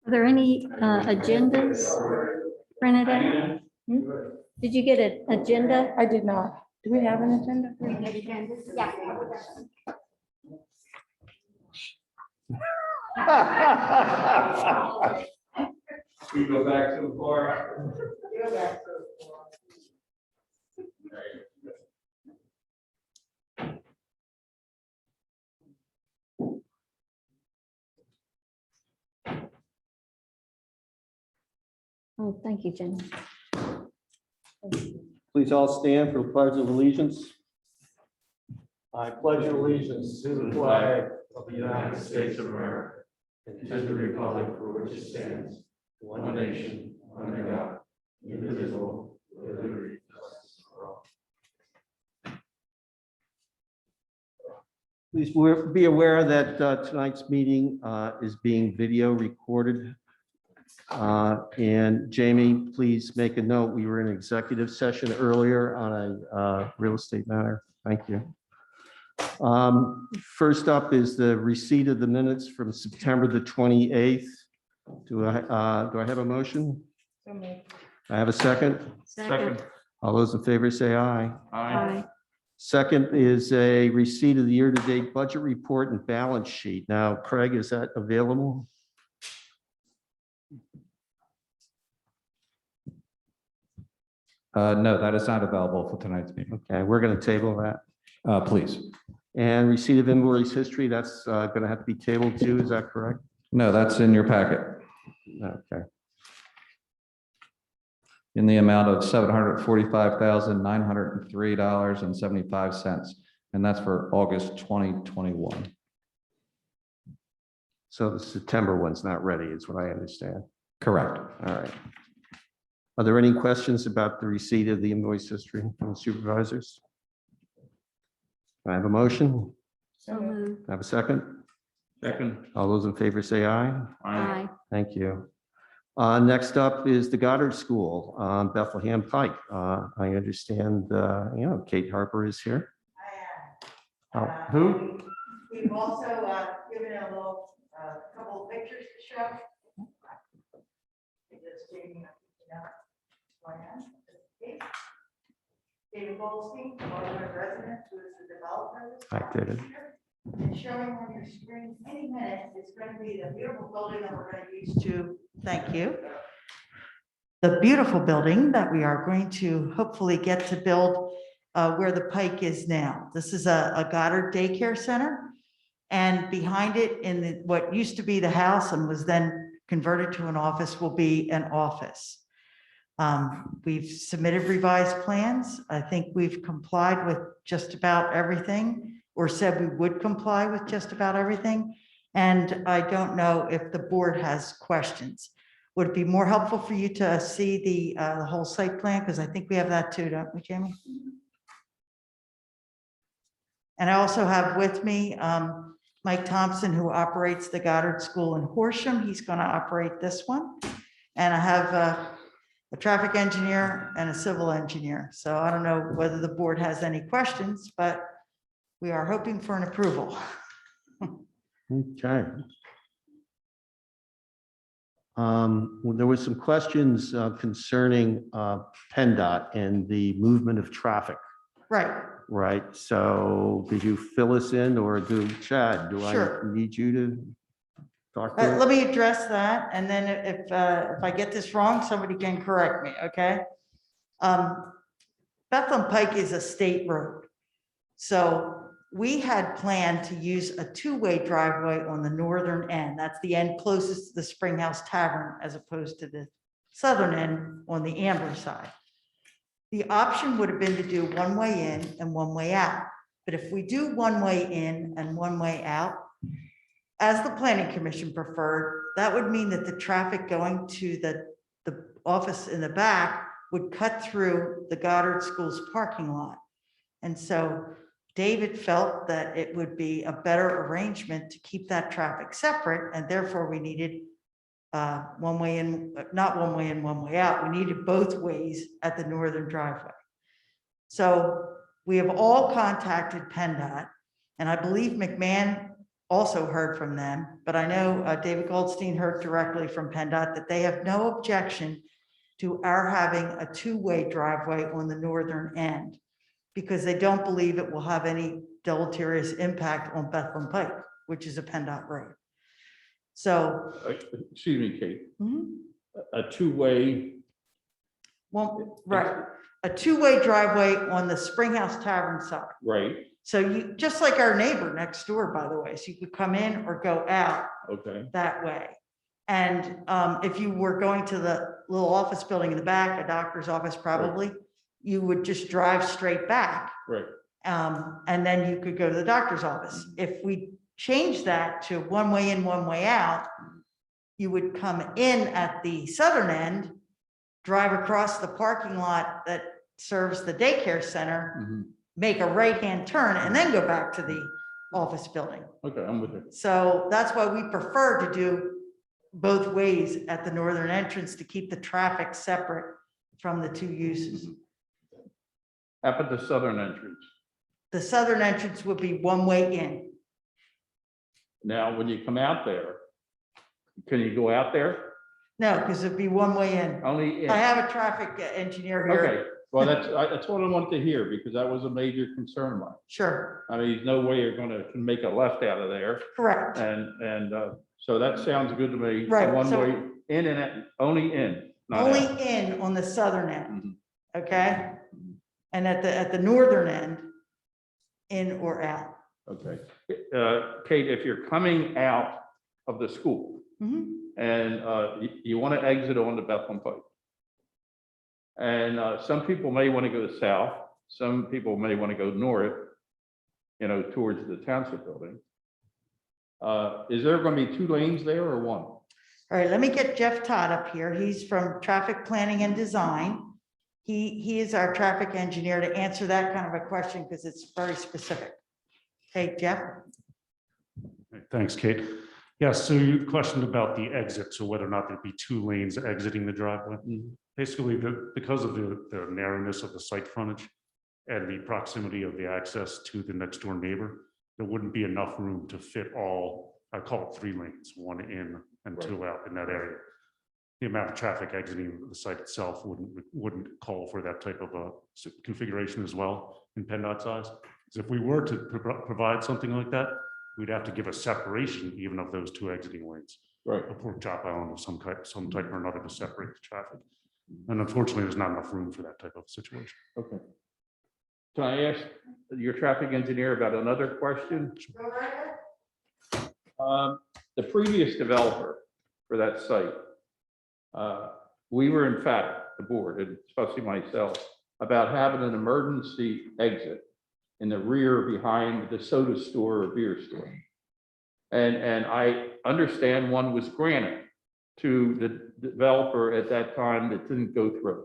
Are there any agendas printed out? Did you get an agenda? I did not. Do we have an agenda? Yeah. We go back to the floor. Oh, thank you, Jenny. Please all stand for the Pledge of Allegiance. I pledge allegiance to the flag of the United States of America and to the republic for which it stands, one nation, under God, indivisible, with liberty and justice for all. Please be aware that tonight's meeting is being video recorded. And Jamie, please make a note. We were in executive session earlier on a real estate matter. Thank you. First up is the receipt of the minutes from September the 28th. Do I have a motion? I have a second. Second. All those in favor say aye. Aye. Second is a receipt of the year-to-date budget report and balance sheet. Now, Craig, is that available? No, that is not available for tonight's meeting. Okay, we're going to table that. Please. And receipt of invoice history, that's going to have to be tabled too, is that correct? No, that's in your packet Okay. in the amount of $745,903.75. And that's for August 2021. So the September one's not ready, is what I understand. Correct. All right. Are there any questions about the receipt of the invoice history from the supervisors? I have a motion. So moved. I have a second. Second. All those in favor say aye. Aye. Thank you. Next up is the Goddard School on Bethlehem Pike. I understand, Kate Harper is here. I am. Who? We've also given a little, couple of pictures to show. Just taking, David Goldstein, our resident, who is the developer. Hi, David. And showing on your screen any minute, it's going to be the beautiful building that we're going to use to, thank you. The beautiful building that we are going to hopefully get to build where the Pike is now. This is a Goddard daycare center. And behind it in what used to be the house and was then converted to an office will be an office. We've submitted revised plans. I think we've complied with just about everything, or said we would comply with just about everything. And I don't know if the board has questions. Would it be more helpful for you to see the whole site plan? Because I think we have that too, don't we, Jamie? And I also have with me Mike Thompson, who operates the Goddard School in Horsham. He's going to operate this one. And I have a traffic engineer and a civil engineer. So I don't know whether the board has any questions, but we are hoping for an approval. Okay. Well, there was some questions concerning PennDOT and the movement of traffic, Right. right? So did you fill us in, or Chad, do Sure. I need you to talk to Let me address that. And then if I get this wrong, somebody can correct me, okay? Bethlehem Pike is a state road. So we had planned to use a two-way driveway on the northern end. That's the end closest to the Springhouse Tavern, as opposed to the southern end on the Amber side. The option would have been to do one way in and one way out. But if we do one way in and one way out, as the planning commission preferred, that would mean that the traffic going to the office in the back would cut through the Goddard School's parking lot. And so David felt that it would be a better arrangement to keep that traffic separate, and therefore we needed one way in, not one way in, one way out. We needed both ways at the northern driveway. So we have all contacted PennDOT, and I believe McMahon also heard from them, but I know David Goldstein heard directly from PennDOT that they have no objection to our having a two-way driveway on the northern end because they don't believe it will have any deleterious impact on Bethlehem Pike, which is a PennDOT road. So, Excuse me, Kate, mhm, a two-way, well, right, a two-way driveway on the Springhouse Tavern side. right, So you, just like our neighbor next door, by the way, so you could come in or go out okay, that way. And if you were going to the little office building in the back, a doctor's office probably, you would just drive straight back. right, And then you could go to the doctor's office. If we change that to one way in, one way out, you would come in at the southern end, drive across the parking lot that serves the daycare center, mhm. make a right-hand turn, and then go back to the office building. Okay, I'm with you. So that's why we prefer to do both ways at the northern entrance to keep the traffic separate from the two uses. How about the southern entrance? The southern entrance would be one way in. Now, when you come out there, can you go out there? No, because it'd be one way in. Only in? I have a traffic engineer here. Okay, well, that's what I wanted to hear, because that was a major concern of mine. Sure, I mean, there's no way you're gonna make a left out of there, correct. and so that sounds good to me. Right, One so- way, in and out, only in, not Only out. in on the southern end, Mhm. okay? And at the northern end, in or out. Okay, Kate, if you're coming out of the school Mhm. and you want to exit on the Bethlehem Pike, and some people may want to go south, some people may want to go north, you know, towards the township building. Is there going to be two lanes there or one? All right, let me get Jeff Todd up here. He's from Traffic Planning and Design. He is our traffic engineer to answer that kind of a question because it's very specific. Hey, Jeff? Thanks, Kate. Yes, so you questioned about the exit, so whether or not there'd be two lanes exiting the driveway. Basically, because of the narrowness of the site frontage and the proximity of the access to the next door neighbor, there wouldn't be enough room to fit all, I call it 3 lanes, 1 in and 2 out in that area. The amount of traffic exiting the site itself wouldn't call for that type of a configuration as well in PennDOT's eyes. So if we were to provide something like that, we'd have to give a separation even of those 2 exiting lanes, Right. a pork chop island of some type or another to separate the traffic. And unfortunately, there's not enough room for that type of situation. Okay. Can I ask your traffic engineer about another question? The previous developer for that site, we were in fact, the board, and especially myself, about having an emergency exit in the rear behind the soda store or beer store. And I understand one was granted to the developer at that time that didn't go through.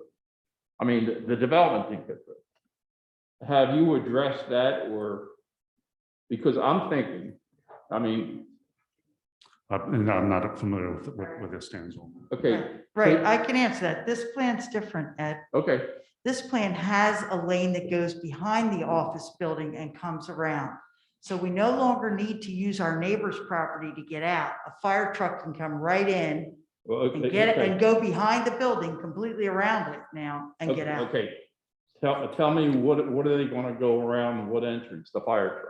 I mean, the development didn't go through. Have you addressed that, or, because I'm thinking, I mean, And I'm not familiar with this stands on. okay, Right, I can answer that. This plan's different, Ed. okay, This plan has a lane that goes behind the office building and comes around. So we no longer need to use our neighbor's property to get out. A fire truck can come right in well, and okay, get it okay. and go behind the building completely around it now and get out. Okay, tell me, what are they gonna go around, what entrance, the fire truck?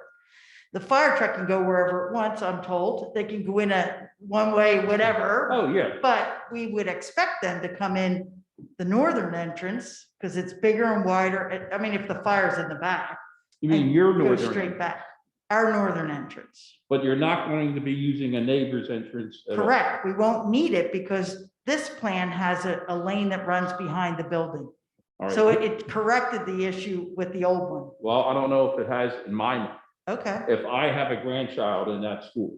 The fire truck can go wherever it wants, I'm told. They can go in a one-way, whatever. Oh, yeah, But we would expect them to come in the northern entrance because it's bigger and wider. I mean, if the fire's in the back. you mean and your go northern, straight back, our northern entrance. but you're not going to be using a neighbor's entrance at all? Correct. We won't need it because this plan has a lane that runs behind the building. All right. So it corrected the issue with the old one. Well, I don't know if it has in my mind. Okay, If I have a grandchild in that school,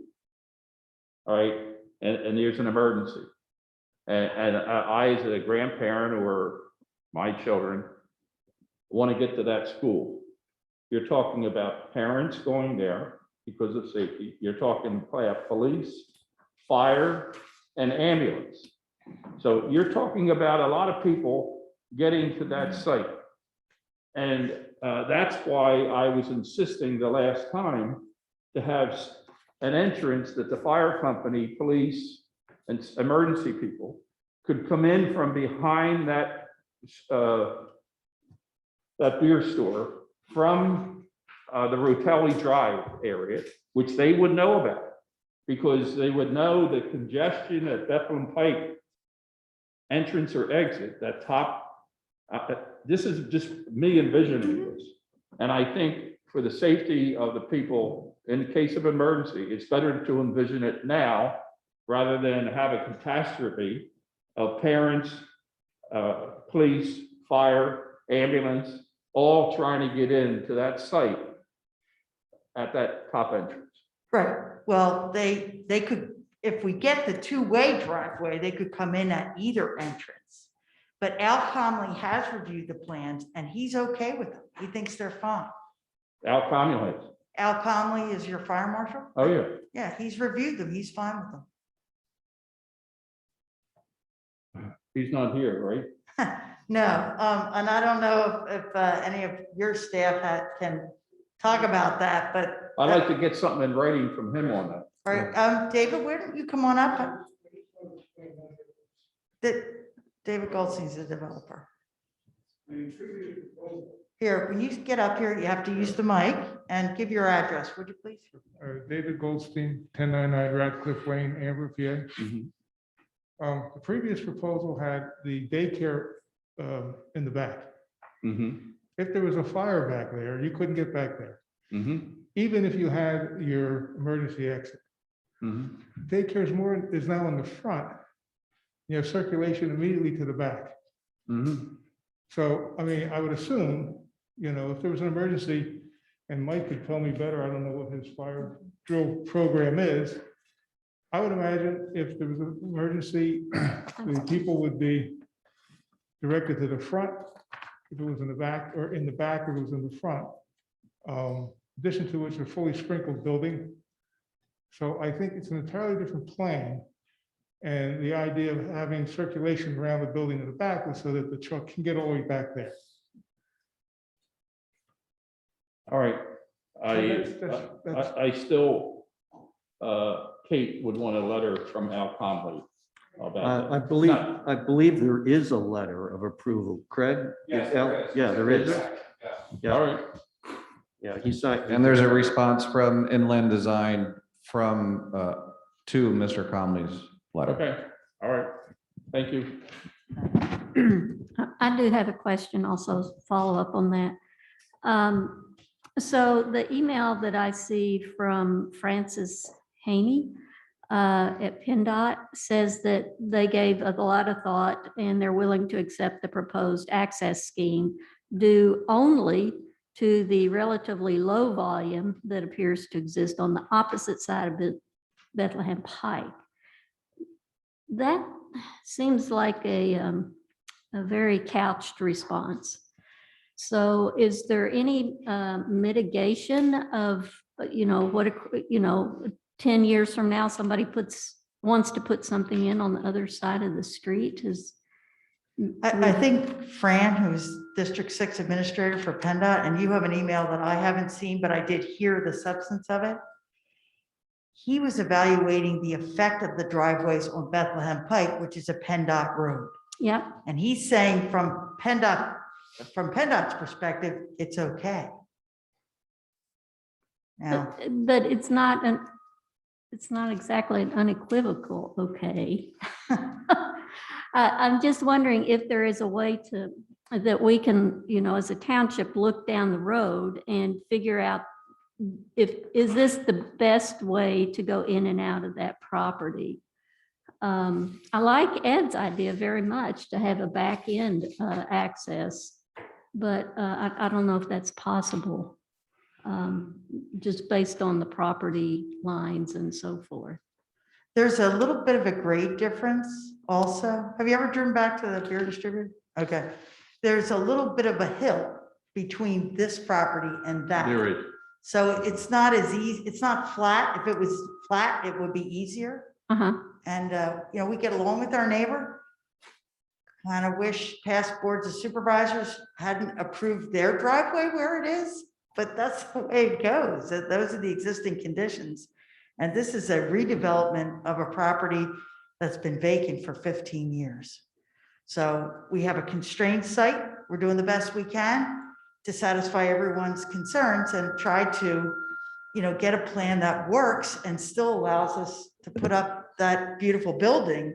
all right, and there's an emergency, and I, as a grandparent or my children, want to get to that school, you're talking about parents going there because of safety. You're talking police, fire, and ambulance. So you're talking about a lot of people getting to that site. And that's why I was insisting the last time to have an entrance that the fire company, police, and emergency people could come in from behind that beer store from the Rotelli Drive area, which they would know about, because they would know the congestion at Bethlehem Pike entrance or exit, that top, this is just me envisioning this. And I think for the safety of the people in case of emergency, it's better to envision it now rather than have a catastrophe of parents, police, fire, ambulance, all trying to get into that site at that top entrance. Right, well, they could, if we get the two-way driveway, they could come in at either entrance. But Al Conley has reviewed the plans and he's okay with them. He thinks they're fine. Al Conley. Al Conley is your fire marshal? Oh, yeah. Yeah, he's reviewed them. He's fine with them. He's not here, right? No, and I don't know if any of your staff can talk about that, but. I'd like to get something in writing from him on that. All right, David, where don't you come on up? David Goldstein's a developer. Here, when you get up here, you have to use the mic and give your address, would you please? David Goldstein, 1099 Radcliffe Lane, Amber, PA. The previous proposal had the daycare in the back. If there was a fire back there, you couldn't get back there, even if you had your emergency exit. Daycare is now in the front. You have circulation immediately to the back. So, I mean, I would assume, if there was an emergency, and Mike could tell me better, I don't know what his fire drill program is. I would imagine if there was an emergency, the people would be directed to the front, if it was in the back, or in the back, if it was in the front. In addition to which, a fully sprinkled building. So I think it's an entirely different plan. And the idea of having circulation around the building in the back was so that the truck can get all the way back there. All right. that's- I still, Kate would want a letter from Al Conley about I that. believe there is a letter of approval. Craig? Yes, Al- there is. Yeah, there is. All Yeah, right. yeah, he's not. And there's a response from Inland Design from, to Mr. Conley's letter. Okay. All right. Thank you. I do have a question also, follow up on that. So the email that I see from Francis Haney at PennDOT says that they gave a lot of thought and they're willing to accept the proposed access scheme due only to the relatively low volume that appears to exist on the opposite side of Bethlehem Pike. That seems like a very couched response. So is there any mitigation of, what, 10 years from now, somebody wants to put something in on the other side of the street? I think Fran, who's District 6 Administrator for PennDOT, and you have an email that I haven't seen, but I did hear the substance of it. He was evaluating the effect of the driveways on Bethlehem Pike, which is a PennDOT road. Yeah, And he's saying from PennDOT's perspective, it's okay. Now, but it's not exactly an unequivocal okay. I'm just wondering if there is a way that we can, as a township, look down the road and figure out is this the best way to go in and out of that property? I like Ed's idea very much to have a back end access, but I don't know if that's possible, just based on the property lines and so forth. there's a little bit of a grade difference also. Have you ever driven back to the beer distributor? Okay. There's a little bit of a hill between this property and that. There is. So it's not as easy, it's not flat. If it was flat, it would be easier. Uh-huh. And, we get along with our neighbor. Kind of wish past boards of supervisors hadn't approved their driveway where it is, but that's the way it goes. Those are the existing conditions. And this is a redevelopment of a property that's been vacant for 15 years. So we have a constrained site. We're doing the best we can to satisfy everyone's concerns and try to, get a plan that works and still allows us to put up that beautiful building,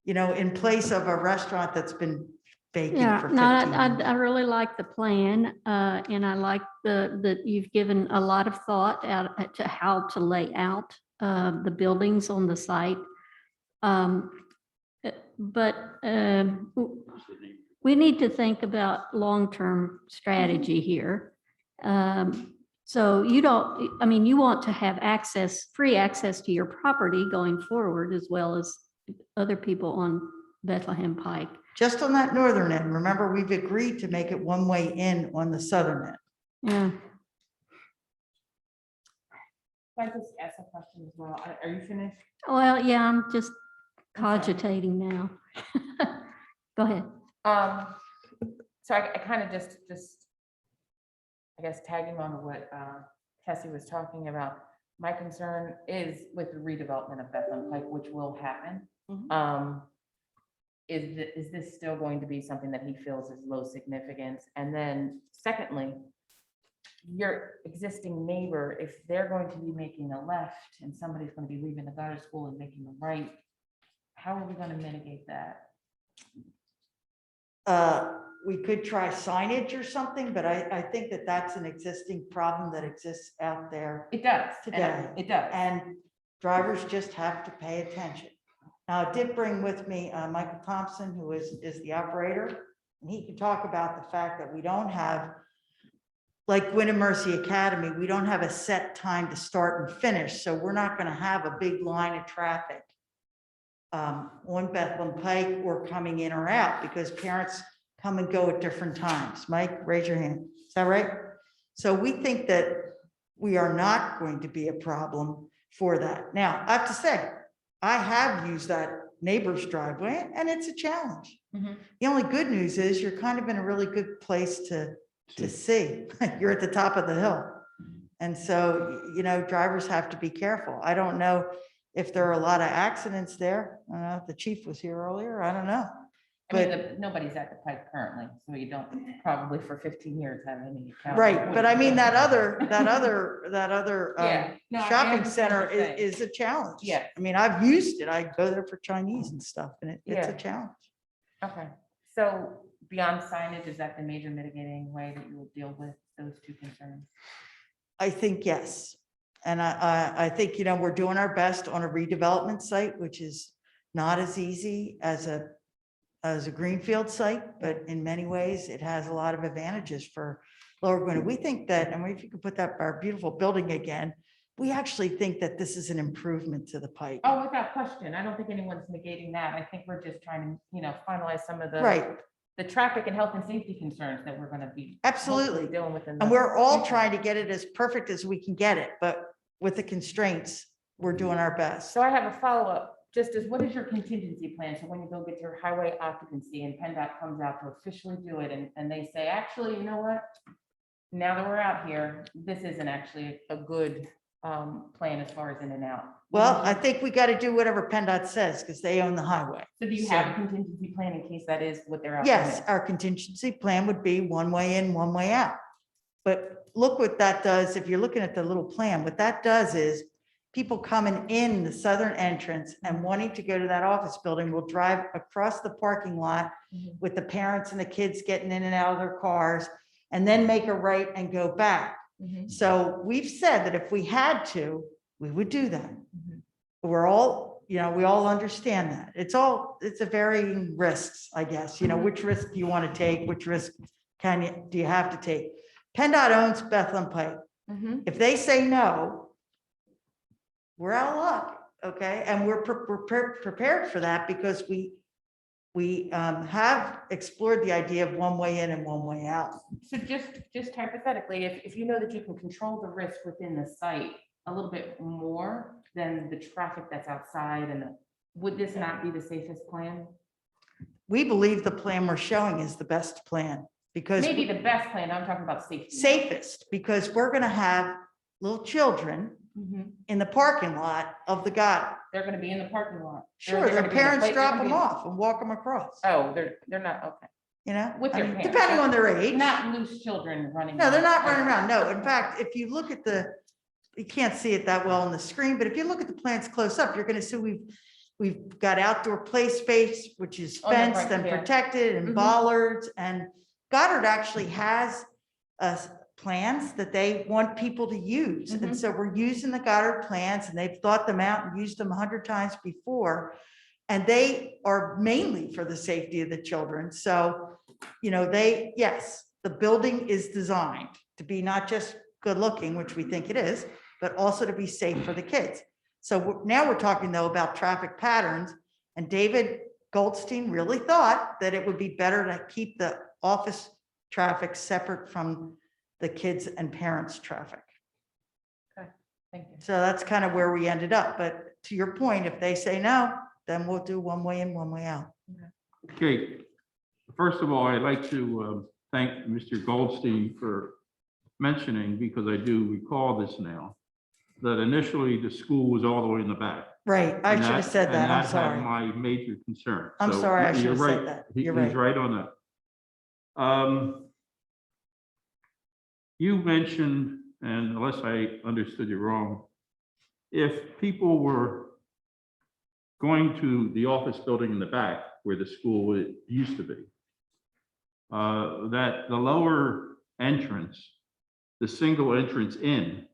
in place of a restaurant that's been vacant Yeah, for no, 15 years. I really like the plan, and I like that you've given a lot of thought out to how to lay out the buildings on the site. But we need to think about long-term strategy here. So you want to have free access to your property going forward, as well as other people on Bethlehem Pike. Just on that northern end, remember, we've agreed to make it one way in on the southern end. Yeah. Can I just ask a question as well? Are you finished? Well, yeah, I'm just I'm sorry. cogitating now. Go ahead. So I kind of just, I guess, tagging on to what Tessie was talking about. My concern is with the redevelopment of Bethlehem Pike, which will happen. Mhm. Is this still going to be something that he feels is low significance? And then secondly, your existing neighbor, if they're going to be making a left and somebody's going to be leaving the Goddard School and making a right, how are we going to mitigate that? We could try signage or something, but I think that that's an existing problem that exists out there. It does. Today. It does. And drivers just have to pay attention. Now, I did bring with me Michael Thompson, who is the operator, and he can talk about the fact that we don't have, like Win and Mercy Academy, we don't have a set time to start and finish, so we're not going to have a big line of traffic on Bethlehem Pike or coming in or out, because parents come and go at different times. Mike, raise your hand. Is that right? So we think that we are not going to be a problem for that. Now, I have to say, I have used that neighbor's driveway and it's a challenge. Mhm. The only good news is you're kind of in a really good place to see. You're at the top of the hill. And so, drivers have to be careful. I don't know if there are a lot of accidents there. I don't know if the chief was here earlier. I don't know. I mean, nobody's at the Pike currently, so you don't probably for 15 years have any. account of Right, what but it's I mean, doing. that other Yeah, no, I shopping understand center what you're saying. is a challenge. Yeah. I mean, I've used it. I go there for Chinese and stuff, and it's Yeah. a challenge. Okay, so beyond signage, is that the major mitigating way that you will deal with those two concerns? I think yes. And I think, we're doing our best on a redevelopment site, which is not as easy as a greenfield site, but in many ways, it has a lot of advantages for Lower Gwinnett. We think that, and if you could put that, our beautiful building again, we actually think that this is an improvement to the Pike. Oh, without question. I don't think anyone's negating that. I think we're just trying to, finalize some of the. Right, The traffic and health and safety concerns that we're gonna be. absolutely. hopefully Dealing with. in And the we're all future. trying to get it as perfect as we can get it, but with the constraints, we're doing our best. So I have a follow-up, just as, what is your contingency plan? So when you go get your highway occupancy and PennDOT comes out to officially do it and they say, actually, you know what? Now that we're out here, this isn't actually a good plan as far as in and out. Well, I think we got to do whatever PennDOT says because they own the highway. So do you have a contingency plan in case that is what they're out? Yes, our contingency plan would be one way in, one way out. But look what that does. If you're looking at the little plan, what that does is people coming in the southern entrance and wanting to go to that office building will drive across the parking lot Mhm. with the parents and the kids getting in and out of their cars and then make a right and go back. Mhm. So we've said that if we had to, we would do that. Mhm. We're all, we all understand that. It's a varying risks, I guess, which risk do you want to take? Which risk do you have to take? PennDOT owns Bethlehem Pike. Mhm. If they say no, we're out of luck, okay? And we're prepared for that because we have explored the idea of one way in and one way out. So just hypothetically, if you know that you can control the risk within the site a little bit more than the traffic that's outside, would this not be the safest plan? We believe the plan we're showing is the best plan because Maybe the best plan, I'm talking about safety. safest, because we're gonna have little children in the parking lot of the gutter. They're gonna be in the parking lot. Sure, They're their gonna be in the parents play- drop they're them gonna off and walk them across, be- Oh, they're not, okay. you know? With I their mean, parents. depending on their age. Not loose children running. No, they're not around. running around. No, in fact, if you look at you can't see it that well on the screen, but if you look at the plants close up, you're gonna see we've got outdoor play space, which is On the right, fenced and yeah. protected and Mhm. bollards, and Goddard actually has plans that they want people to use. And Mhm. so we're using the Goddard plans, and they've thought them out and used them 100 times before. And they are mainly for the safety of the children. So, yes, the building is designed to be not just good looking, which we think it is, but also to be safe for the kids. So now we're talking though about traffic patterns, and David Goldstein really thought that it would be better to keep the office traffic separate from the kids and parents' traffic. Thank you. So that's kind of where we ended up. But to your point, if they say no, then we'll do one way in, one way out. Okay, first of all, I'd like to thank Mr. Goldstein for mentioning, because I do recall this now, that initially the school was all the way in the back. Right, I And should have said that, I'm had sorry. my major concern. I'm So sorry, I should you're have said right. that. He- You're He's right. right on that. You mentioned, and unless I understood you wrong, if people were going to the office building in the back where the school used to be, that the lower entrance, the single entrance in,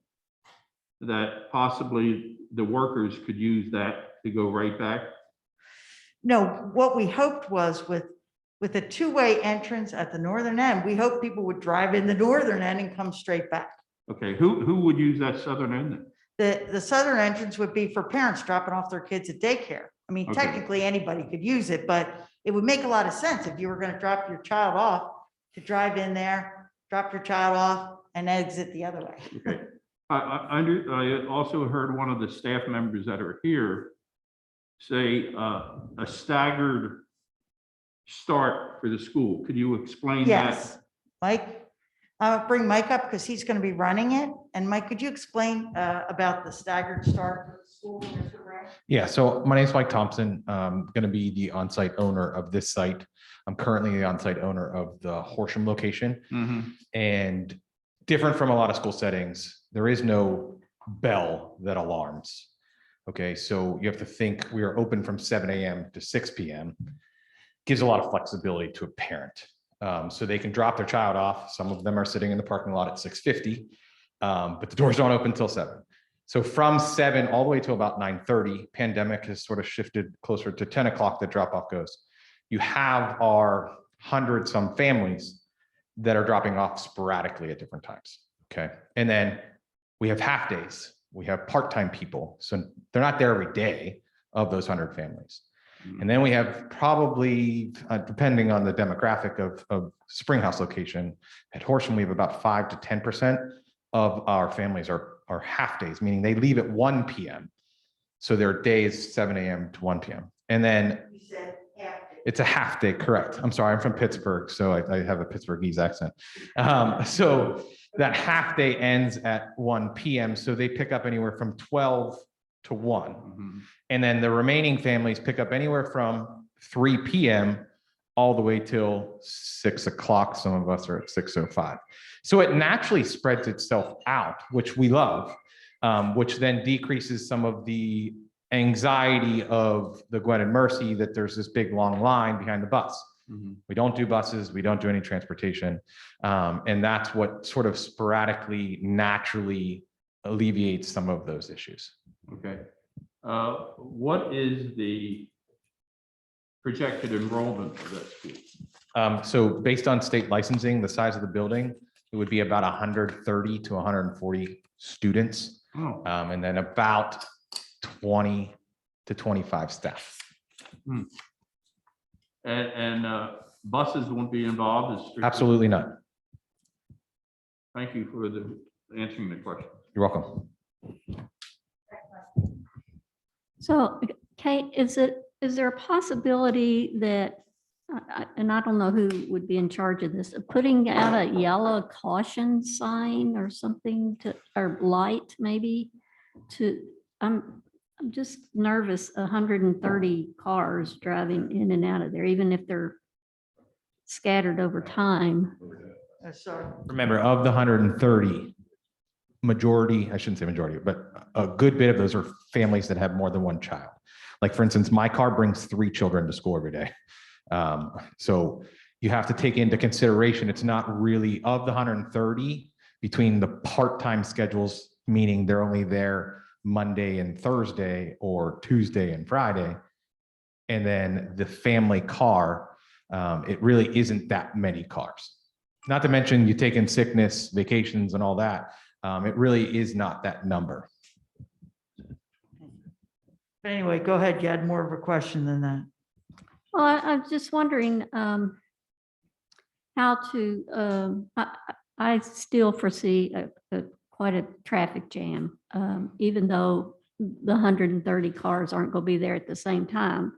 that possibly the workers could use that to go right back? No, what we hoped was with a two-way entrance at the northern end, we hoped people would drive in the northern end and come straight back. Okay, who would use that southern end then? The southern entrance would be for parents dropping off their kids at daycare. I mean, Okay. technically, anybody could use it, but it would make a lot of sense if you were gonna drop your child off to drive in there, drop your child off, and exit the other way. Okay. I also heard one of the staff members that are here say a staggered start for the school. Could you explain that? Yes, Mike, bring Mike up because he's going to be running it. And Mike, could you explain about the staggered start for the school, Mr. Brown? Yeah, so my name is Mike Thompson. I'm going to be the on-site owner of this site. I'm currently the on-site owner of the Horsham location. Mhm. And different from a lot of school settings, there is no bell that alarms. Okay, so you have to think we are open from 7 a.m. to 6 p.m. Gives a lot of flexibility to a parent. So they can drop their child off. Some of them are sitting in the parking lot at 6:50, but the doors don't open until 7. So from 7 all the way to about 9:30, pandemic has sort of shifted closer to 10 o'clock, the drop off goes. You have our 100-some families that are dropping off sporadically at different times. Okay. And then we have half days. We have part-time people. So they're not there every day of those 100 families. And then we have probably, depending on the demographic of Springhouse location, at Horsham, we have about 5 to 10% of our families are half days, meaning they leave at 1 p.m. So their day is 7 a.m. to 1 p.m. And then You said half day. it's a half day, correct. I'm sorry, I'm from Pittsburgh, so I have a Pittsburghese accent. So that half day ends at 1 p.m. So they pick up anywhere from 12 to 1. Mhm. And then the remaining families pick up anywhere from 3 p.m. all the way till 6 o'clock. Some of us are at 6:05. So it naturally spreads itself out, which we love, which then decreases some of the anxiety of the Gwen and Mercy that there's this big long line behind the bus. Mhm. We don't do buses, we don't do any transportation. And that's what sort of sporadically, naturally alleviates some of those issues. Okay. What is the projected enrollment of that school? So based on state licensing, the size of the building, it would be about 130 to 140 students, Oh, and then about 20 to 25 staff. and buses won't be involved? It's strictly- Absolutely not. Thank you for answering the question. You're welcome. So Kate, is there a possibility that, and I don't know who would be in charge of this, of putting out a yellow caution sign or something or light maybe I'm just nervous, 130 cars driving in and out of there, even if they're scattered over time. Sorry. Remember, of the 130, majority, I shouldn't say majority, but a good bit of those are families that have more than one child. Like, for instance, my car brings 3 children to school every day. So you have to take into consideration, it's not really of the 130 between the part-time schedules, meaning they're only there Monday and Thursday or Tuesday and Friday. And then the family car, it really isn't that many cars. Not to mention you take in sickness, vacations and all that. It really is not that number. Anyway, go ahead. You had more of a question than that. Well, I'm just wondering how to, I still foresee quite a traffic jam, even though the 130 cars aren't going to be there at the same time.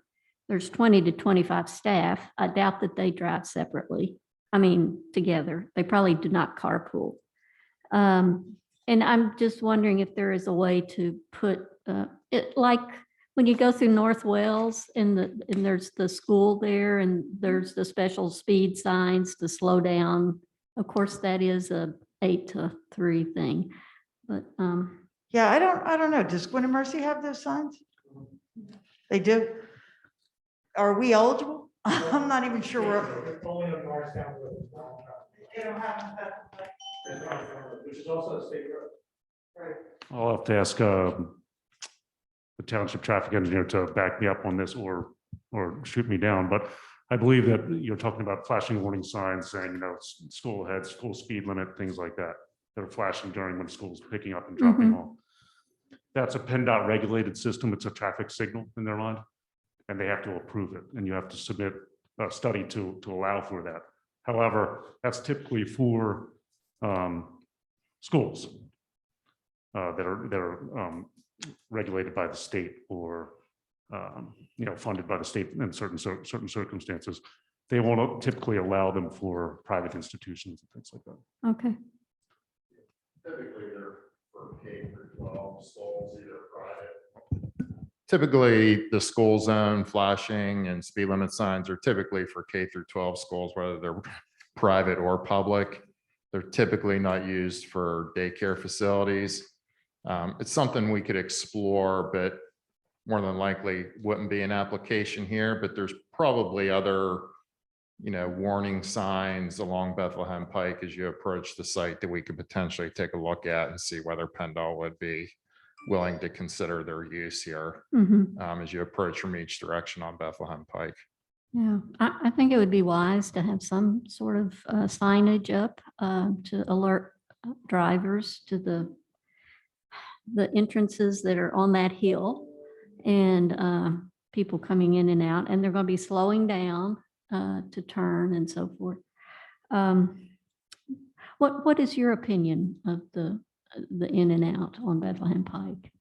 There's 20 to 25 staff. I doubt that they drive separately. I mean, together. They probably do not carpool. And I'm just wondering if there is a way to put it, like when you go through North Wales and there's the school there and there's the special speed signs to slow down. Of course, that is a 8 to 3 thing, but Yeah, I don't know. Does Gwen and Mercy have those signs? They do? Are we eligible? I'm not even sure we're. They don't have them. Which is also a state road. I'll have to ask the township traffic engineer to back me up on this or shoot me down, but I believe that you're talking about flashing warning signs saying, you know, school ahead, school speed limit, things like that, that are flashing during when school's picking up and dropping off. That's a PennDOT regulated system. It's a traffic signal in their mind, and they have to approve it, and you have to submit a study to allow for that. However, that's typically for schools that are regulated by the state or you know, funded by the state in certain circumstances. They won't typically allow them for private institutions and things like that. okay. Typically, they're for K through 12 schools, either private. Typically, the school zone flashing and speed limit signs are typically for K through 12 schools, whether they're private or public. They're typically not used for daycare facilities. It's something we could explore, but more than likely wouldn't be an application here, but there's probably other, you know, warning signs along Bethlehem Pike as you approach the site that we could potentially take a look at and see whether PennDOT would be willing to consider their use here as you approach from each direction on Bethlehem Pike. Yeah, I think it would be wise to have some sort of signage up to alert drivers to the entrances that are on that hill and people coming in and out, and they're going to be slowing down to turn and so forth. What is your opinion of the in and out on Bethlehem Pike?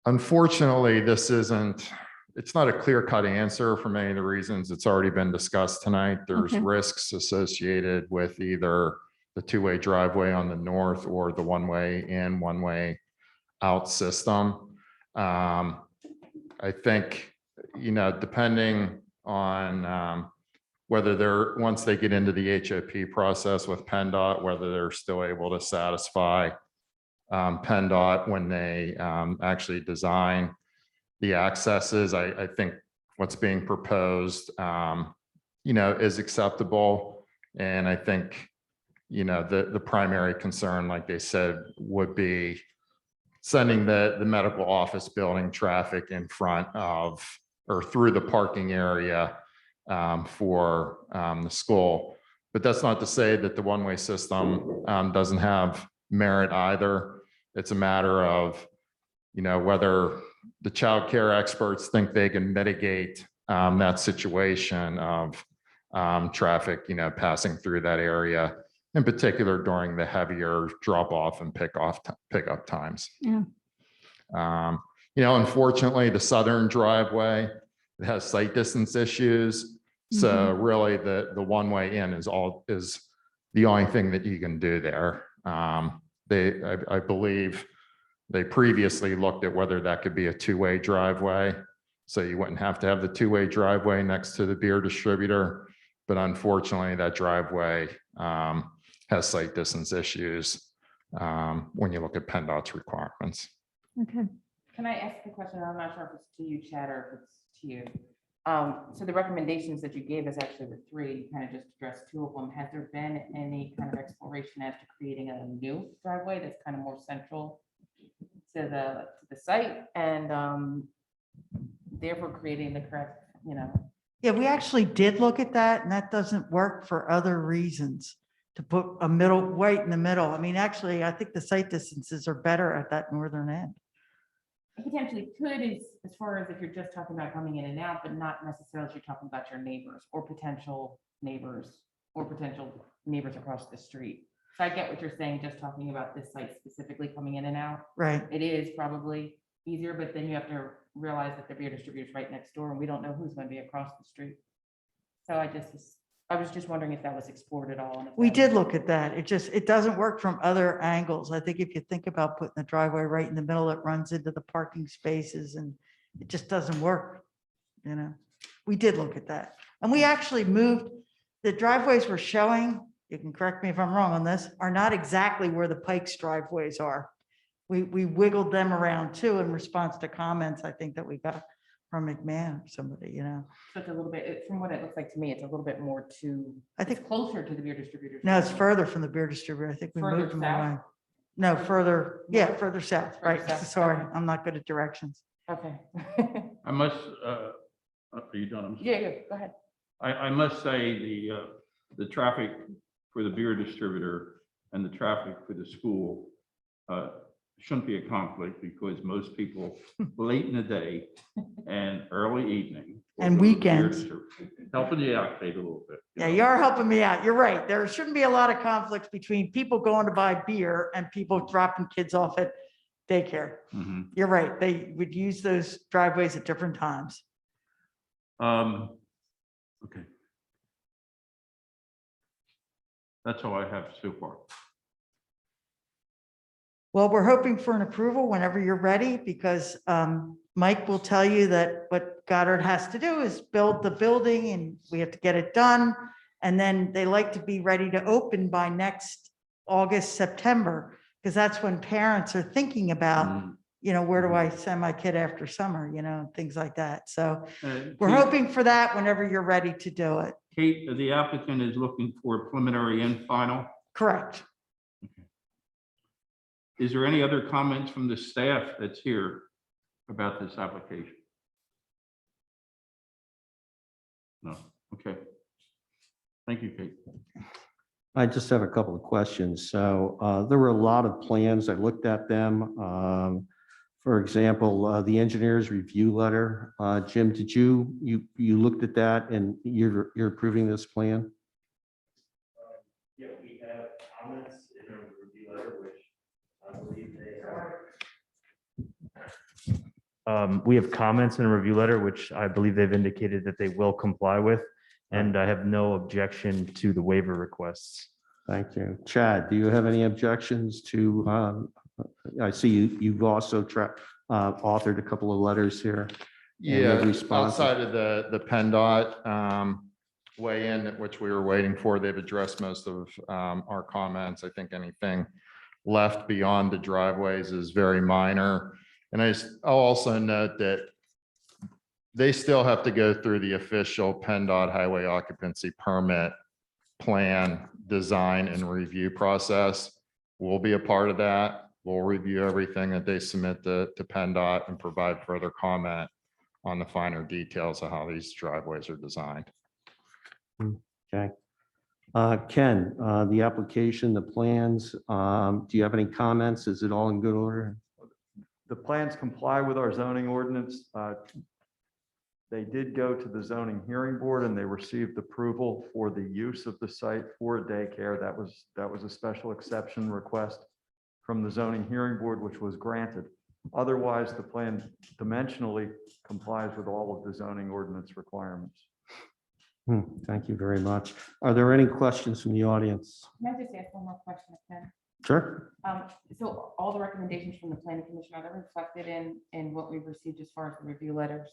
Unfortunately, it's not a clear-cut answer for many of the reasons it's already been discussed tonight. There's Okay. risks associated with either the two-way driveway on the north or the one-way in, one-way out system. I think, you know, depending on whether once they get into the HOP process with PennDOT, whether they're still able to satisfy PennDOT when they actually design the accesses. I think what's being proposed, you know, is acceptable. And I think, you know, the primary concern, like they said, would be sending the medical office building traffic in front of or through the parking area for the school. But that's not to say that the one-way system doesn't have merit either. It's a matter of, you know, whether the child care experts think they can mitigate that situation of traffic, you know, passing through that area, in particular during the heavier drop-off and pickup times. Yeah. You know, unfortunately, the southern driveway has sight distance issues. So really the one-way in is the only thing that you can do there. I believe they previously looked at whether that could be a two-way driveway. So you wouldn't have to have the two-way driveway next to the beer distributor. But unfortunately, that driveway has site distance issues when you look at PennDOT's requirements. Okay. Can I ask a question? I'm not sure if it's to you, Chad, or if it's to you. So the recommendations that you gave us actually were three, you kind of just addressed two of them. Has there been any kind of exploration as to creating a new driveway that's kind of more central to the site and therefore creating the correct, Yeah, we actually did look at that, and that doesn't work for other reasons. To put a middle, right in the middle. I mean, actually, I think the site distances are better at that northern end. potentially could as far as if you're just talking about coming in and out, but not necessarily if you're talking about your neighbors or potential neighbors across the street. So I get what you're saying, just talking about this site specifically coming in and out. Right. It is probably easier, but then you have to realize that the beer distributor is right next door and we don't know who's going to be across the street. So I was just wondering if that was explored at all. And if We that did was- look at that. It doesn't work from other angles. I think if you think about putting the driveway right in the middle, it runs into the parking spaces and it just doesn't work. We did look at that. And we actually moved, the driveways we're showing, you can correct me if I'm wrong on this, are not exactly where the Pikes driveways are. We wiggled them around too in response to comments, I think, that we got from McMahon or somebody. So it's a little bit, from what it looks like to me, it's a little bit more to, I think, it's closer to the beer distributors. no, it's further from the beer distributor. I think we Further moved them south? away. No, further, yeah, further south, Further right. south, Sorry, okay. I'm not good at directions. Okay. I must, are you done? I'm sorry. Yeah, go ahead. I must say the traffic for the beer distributor and the traffic for the school shouldn't be a conflict because most people late in the day and early evening. will And go to the beer weekends. distributor. Helping you out, Kate, a little bit. Yeah, you are helping me out. You're right. There shouldn't be a lot of conflicts between people going to buy beer and people dropping kids off at daycare. Mhm. You're right. They would use those driveways at different times. Okay. That's all I have so far. Well, we're hoping for an approval whenever you're ready, because Mike will tell you that what Goddard has to do is build the building and we have to get it done. And then they like to be ready to open by next August, September, because that's when parents are thinking about, where do I send my kid after summer, things like that. So we're hoping for that whenever you're ready to do it. Kate, the applicant is looking for preliminary and final. Correct. Is there any other comments from the staff that's here about this application? No, okay. Thank you, Kate. I just have a couple of questions. So there were a lot of plans. I looked at them. For example, the engineer's review letter. Jim, did you looked at that and you're approving this plan? Yeah, we have comments in our review letter, which I believe they are. We have comments in a review letter, which I believe they've indicated that they will comply with, and I have no objection to the waiver requests. Thank you. Chad, do you have any objections to, I see you've also authored a couple of letters here. Yeah, responses. outside of the PennDOT weigh in, which we were waiting for, they've addressed most of our comments. I think anything left beyond the driveways is very minor. And I'll also note that they still have to go through the official PennDOT highway occupancy permit plan, design and review process. We'll be a part of that. We'll review everything that they submit to PennDOT and provide further comment on the finer details of how these driveways are designed. Okay. Ken, the application, the plans, do you have any comments? Is it all in good order? The plans comply with our zoning ordinance. They did go to the zoning hearing board and they received approval for the use of the site for daycare. That was a special exception request from the zoning hearing board, which was granted. Otherwise, the plan dimensionally complies with all of the zoning ordinance requirements. Thank you very much. Are there any questions from the audience? Can I just ask one more question, if I can? Sure. So all the recommendations from the planning commission, are they reflected in what we've received as far as the review letters?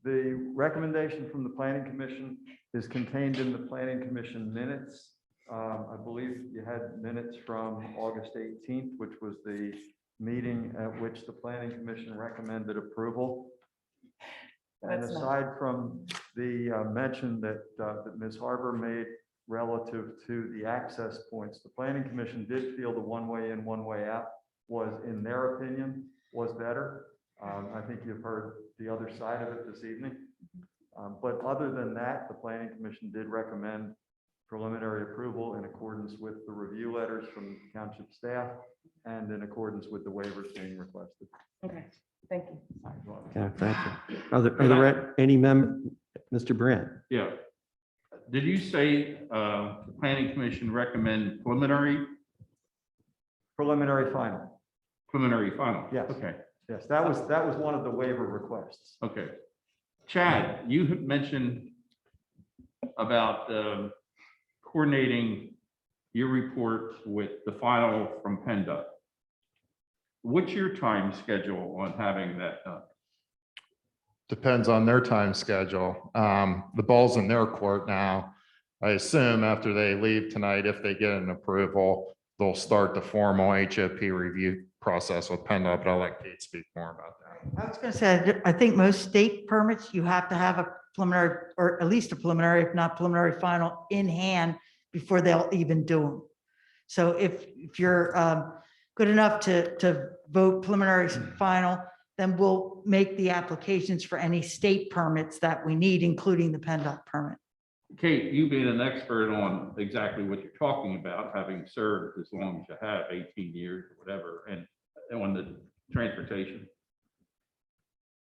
The recommendation from the planning commission is contained in the planning commission minutes. I believe you had minutes from August 18th, which was the meeting at which the planning commission recommended approval. And That's nice. aside from the mention that Ms. Harbor made relative to the access points, the planning commission did feel the one-way in, one-way out was, in their opinion, was better. I think you've heard the other side of it this evening. But other than that, the planning commission did recommend preliminary approval in accordance with the review letters from township staff and in accordance with the waivers being requested. Okay, thank you. Sorry. Okay, thank you. Are there any Mr. Brandt? Yeah. Did you say the planning commission recommend preliminary Preliminary final. final? Yes. Okay, Yes, that was one of the waiver requests. okay. Chad, you had mentioned about coordinating your report with the final from PennDOT. What's your time schedule on having that done? Depends on their time schedule. The ball's in their court now. I assume after they leave tonight, if they get an approval, they'll start the formal HOP review process with PennDOT, but I'll let Kate speak more about that. I was going to say, I think most state permits, you have to have a preliminary, or at least a preliminary, if not preliminary final in hand before they'll even do them. So if you're good enough to vote preliminary final, then we'll make the applications for any state permits that we need, including the PennDOT permit. Kate, you being an expert on exactly what you're talking about, having served as long as you have, 18 years or whatever, and on the transportation.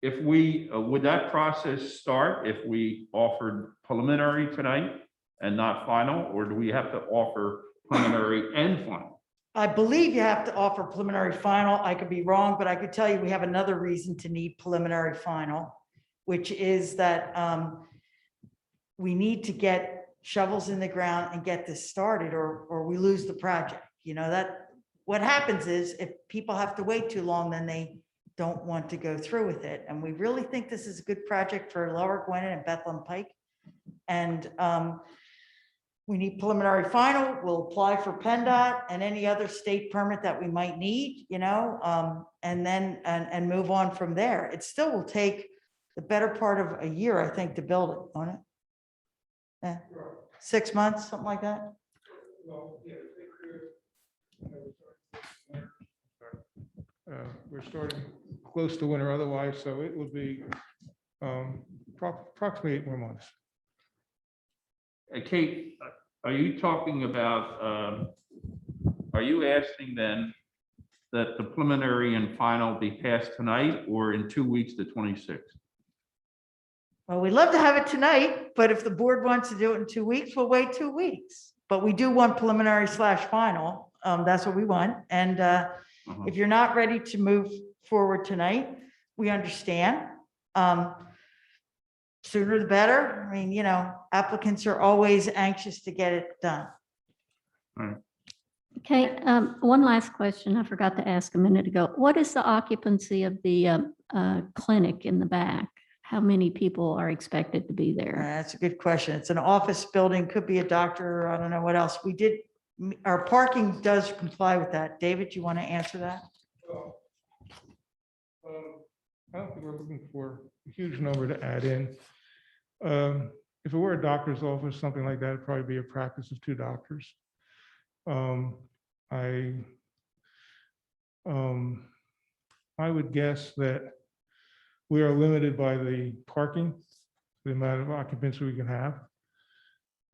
If we, would that process start if we offered preliminary tonight and not final, or do we have to offer preliminary and final? I believe you have to offer preliminary final. I could be wrong, but I could tell you we have another reason to need preliminary final, which is that we need to get shovels in the ground and get this started, or we lose the project. You know, that what happens is if people have to wait too long, then they don't want to go through with it. And we really think this is a good project for Lower Gwinnett and Bethlehem Pike. And we need preliminary final. We'll apply for PennDOT and any other state permit that we might need, you know, and then and move on from there. It still will take the better part of a year, I think, to build it, won't it? Yeah, 6 months, something like that. We're starting close to winter otherwise, so it would be approximately 8 more months. Kate, are you talking about, are you asking then that the preliminary and final be passed tonight or in 2 weeks to 26? Well, we'd love to have it tonight, but if the board wants to do it in 2 weeks, we'll wait 2 weeks. But we do want preliminary / final. That's what we want. And if you're not ready to move forward tonight, we understand. Sooner the better. I mean, you know, applicants are always anxious to get it done. Okay, one last question I forgot to ask a minute ago. What is the occupancy of the clinic in the back? How many people are expected to be there? That's a good question. It's an office building, could be a doctor, I don't know what else. We did, our parking does comply with that. David, you want to answer that? I don't think we're looking for a huge number to add in. If it were a doctor's office, something like that, it'd probably be a practice of 2 doctors. I would guess that we are limited by the parking, the amount of occupancy we can have.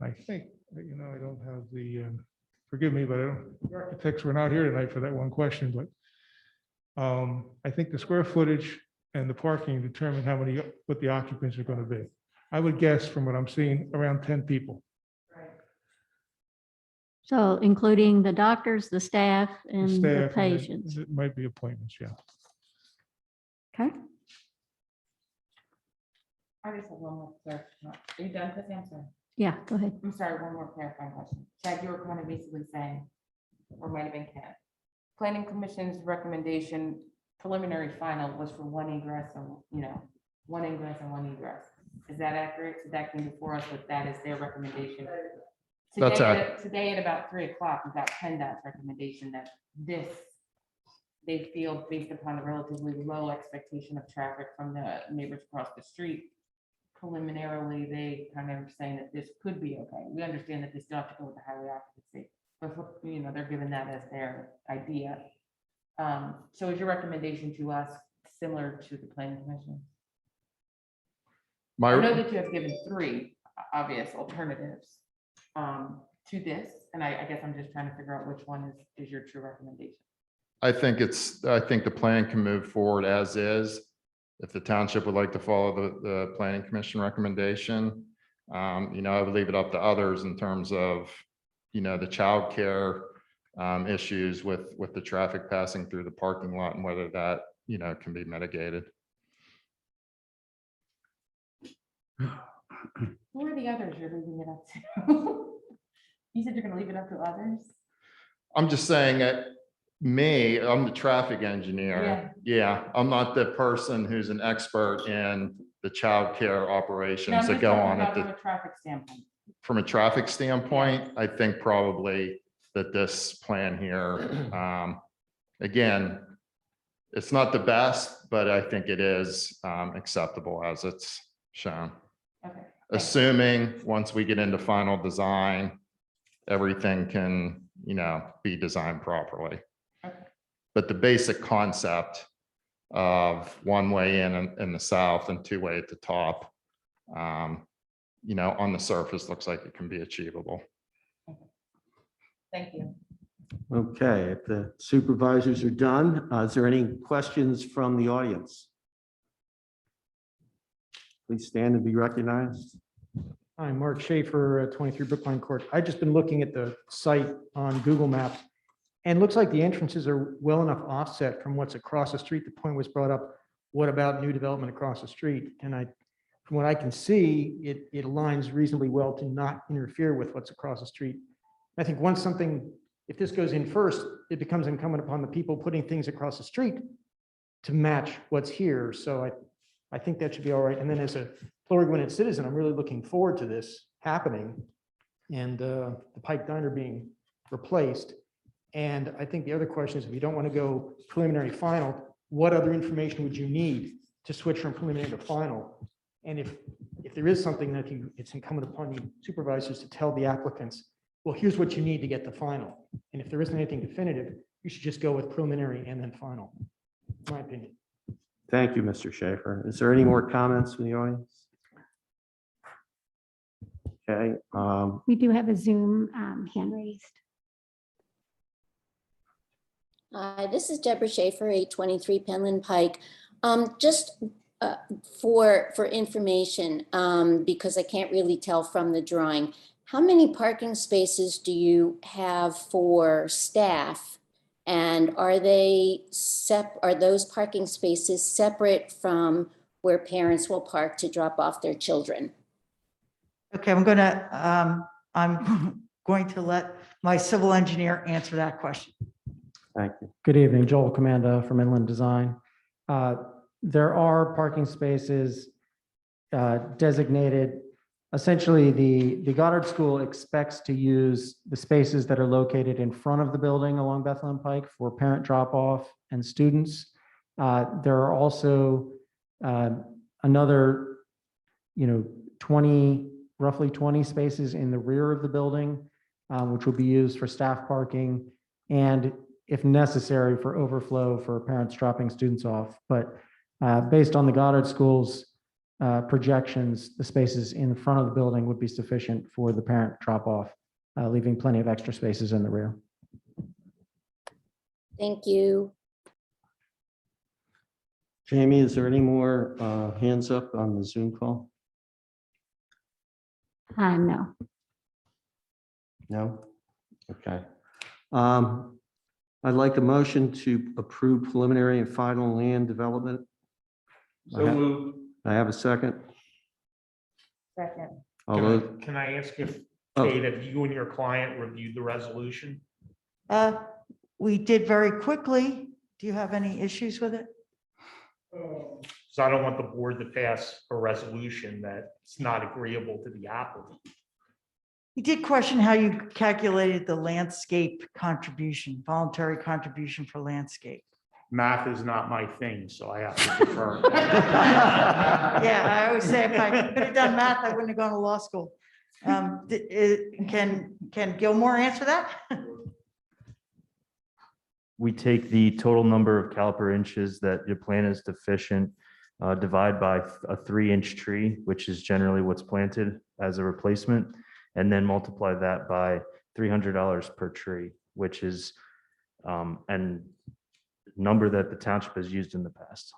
I think, you know, I don't have the, forgive me, but the architects were not here tonight for that one question, but I think the square footage and the parking determine what the occupants are going to be. I would guess from what I'm seeing, around 10 people. So including the doctors, the staff, and the Staff, and then patients. it might be appointments, yeah. Okay. I just have one more clarification. Are you done, Chrissy? I'm sorry. Yeah, go ahead. I'm sorry, one more clarifying question. Chad, you were kind of basically saying or might have been Ken. Planning Commission's recommendation, preliminary final, was for one ingress and, one ingress and one egress. Is that accurate? So that came before us, but that is their recommendation. That's Today at about 3:00, we got PennDOT's recommendation that they feel based upon the relatively low expectation of traffic from the neighbors across the street. Preliminarily, they kind of saying that this could be okay. We understand that they still have to go with the highway occupancy, but they're giving that as their idea. So is your recommendation to us similar to the planning commission? I know that you have given 3 obvious alternatives to this, and I guess I'm just trying to figure out which one is your true recommendation. I think the plan can move forward as is. If the township would like to follow the planning commission recommendation, I would leave it up to others in terms of, the childcare issues with the traffic passing through the parking lot and whether that, can be mitigated. Who are the others you're leaving it up to? You said you're gonna leave it up to others? I'm just saying that I'm the traffic engineer. Yeah, I'm not the person who's an expert in the childcare No, I'm operations just that go talking on about at from the, a traffic standpoint. from a traffic standpoint, I think probably that this plan here, again, it's not the best, but I think it is acceptable as it's shown. Okay. Assuming once we get into final design, everything can, be designed properly. Okay. But the basic concept of one way in the south and 2-way at the top, on the surface, looks like it can be achievable. Thank you. Okay, if the supervisors are done, is there any questions from the audience? Please stand and be recognized. Hi, Mark Schaefer, 23 Brookline Court. I've just been looking at the site on Google Maps, and it looks like the entrances are well enough offset from what's across the street. The point was brought up, what about new development across the street? And from what I can see, it aligns reasonably well to not interfere with what's across the street. I think if this goes in first, it becomes incumbent upon the people putting things across the street to match what's here. So I think that should be all right. And then as a Florida Gwinnett citizen, I'm really looking forward to this happening and the Pike Diner being replaced. And I think the other question is, if you don't want to go preliminary final, what other information would you need to switch from preliminary to final? And if there is something that it's incumbent upon you supervisors to tell the applicants, well, here's what you need to get the final. And if there isn't anything definitive, you should just go with preliminary and then final, in my opinion. Thank you, Mr. Schaefer. Is there any more comments from the audience? Okay. We do have a Zoom hand raised. Hi, this is Deborah Schaefer, 823 Penland Pike. Just for information, because I can't really tell from the drawing, how many parking spaces do you have for staff? And are those parking spaces separate from where parents will park to drop off their children? Okay, I'm going to let my civil engineer answer that question. Thank you. Good evening, Joel Commanda from Inland Design. There are parking spaces designated. Essentially, the Goddard School expects to use the spaces that are located in front of the building along Bethlehem Pike for parent drop-off and students. There are also another, roughly 20 spaces in the rear of the building, which will be used for staff parking and, if necessary, for overflow for parents dropping students off. But based on the Goddard School's projections, the spaces in front of the building would be sufficient for the parent drop-off, leaving plenty of extra spaces in the rear. Thank you. Jamie, is there any more hands up on the Zoom call? No. No? Okay. I'd like a motion to approve preliminary and final land development. So moved. I have a second. Second. All those, Can I ask if, Oh. Kate, have you and your client reviewed the resolution? We did very quickly. Do you have any issues with it? So I don't want the board to pass a resolution that's not agreeable to the applicant. We did question how you calculated the landscape contribution, voluntary contribution for landscape. Math is not my thing, so I have to defer. Yeah, I always say if I could have done math, I wouldn't have gone to law school. Can Gilmore answer that? We take the total number of caliper inches that your plan is deficient, divide by a 3-inch tree, which is generally what's planted as a replacement, and then multiply that by $300 per tree, which is an number that the township has used in the past.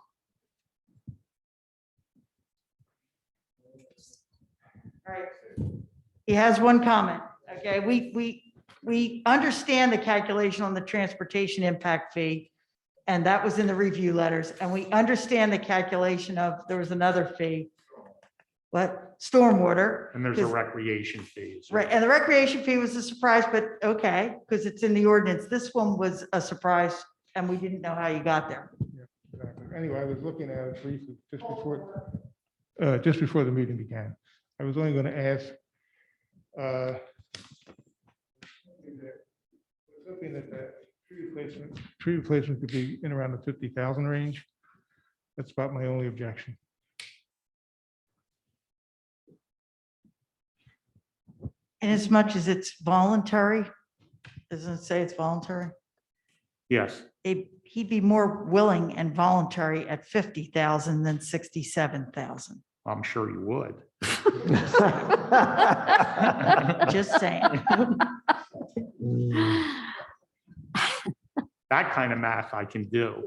All right. He has one comment. Okay, we understand the calculation on the transportation impact fee, and that was in the review letters, and we understand the calculation of, there was another fee. What? Stormwater. And there's a recreation fee. as well. Right, and the recreation fee was a surprise, but okay, because it's in the ordinance. This one was a surprise, and we didn't know how you got there. Exactly. Anyway, I was looking at it briefly just before the meeting began. I was only going to ask, hoping that the tree replacement could be in around the 50,000 range. That's about my only objection. And as much as it's voluntary, doesn't it say it's voluntary? Yes, He'd be more willing and voluntary at 50,000 than 67,000. I'm sure you would. Just saying. That kind of math I can do.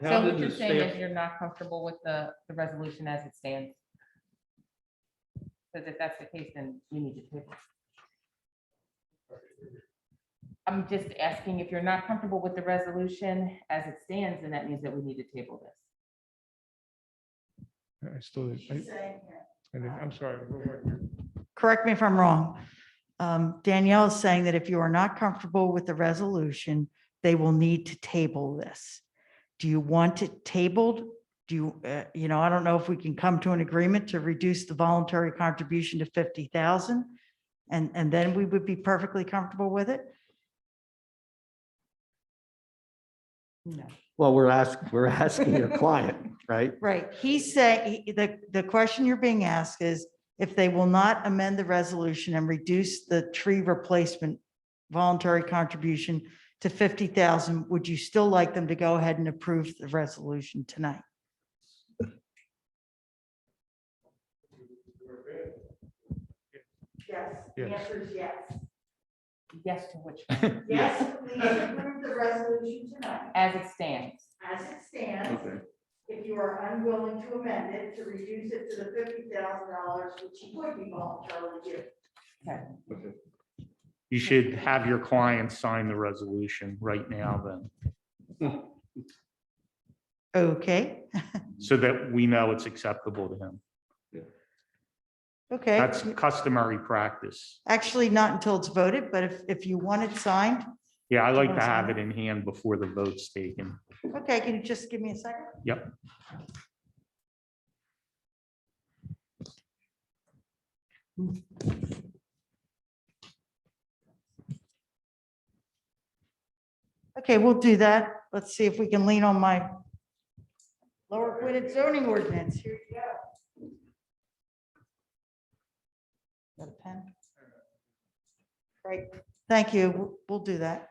So what you're saying is you're not comfortable with the resolution as it stands? Because if that's the case, then you need to table it. I'm just asking if you're not comfortable with the resolution as it stands, then that means that we need to table this. I still, I'm sorry. Correct me if I'm wrong. Danielle is saying that if you are not comfortable with the resolution, they will need to table this. Do you want it tabled? Do you, I don't know if we can come to an agreement to reduce the voluntary contribution to 50,000, and then we would be perfectly comfortable with it? No. Well, we're asking your client, right? Right. He's saying, the question you're being asked is if they will not amend the resolution and reduce the tree replacement voluntary contribution to 50,000, would you still like them to go ahead and approve the resolution tonight? Yes. The answer is yes. Yes to which? Yes, please approve the resolution tonight. As it stands. As it stands. If you are unwilling to amend it to reduce it to the $50,000, which you would be voluntarily do. Okay. You should have your client sign the resolution right now then, Okay. so that we know it's acceptable to him. Okay. That's customary practice. Actually, not until it's voted, but if you want it signed, Yeah, I like wanna to have sign it in hand before the vote's taken. okay, can you just give me a second? Yep. Okay, we'll do that. Let's see if we can lean on my lower Quidditch zoning ordinance. Here you go. Got a pen? Great, thank you. We'll do that.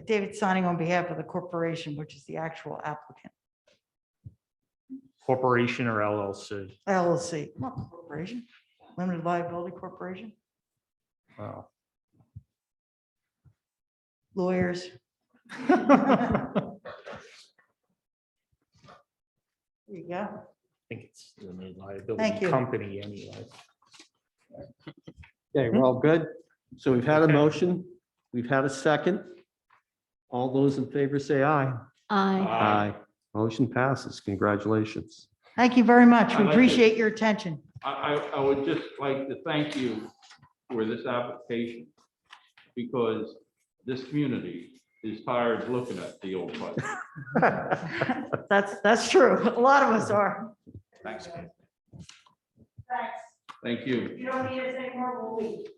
David signing on behalf of the corporation, which is the actual applicant. Corporation or LLC? LLC, not corporation, limited liability corporation, Wow. lawyers. There you go. I think it's a liability Thank you. company anyway. Okay, we're all good. So we've had a motion. We've had a second. All those in favor say aye. Aye. Motion passes. Congratulations. Thank you very much. I'd We like to- appreciate your attention. I would just like to thank you for this application because this community is tired of looking at the old place. That's true. A lot of us are. Thanks. Thanks. Thank you. If you don't need us anymore, we'll leave.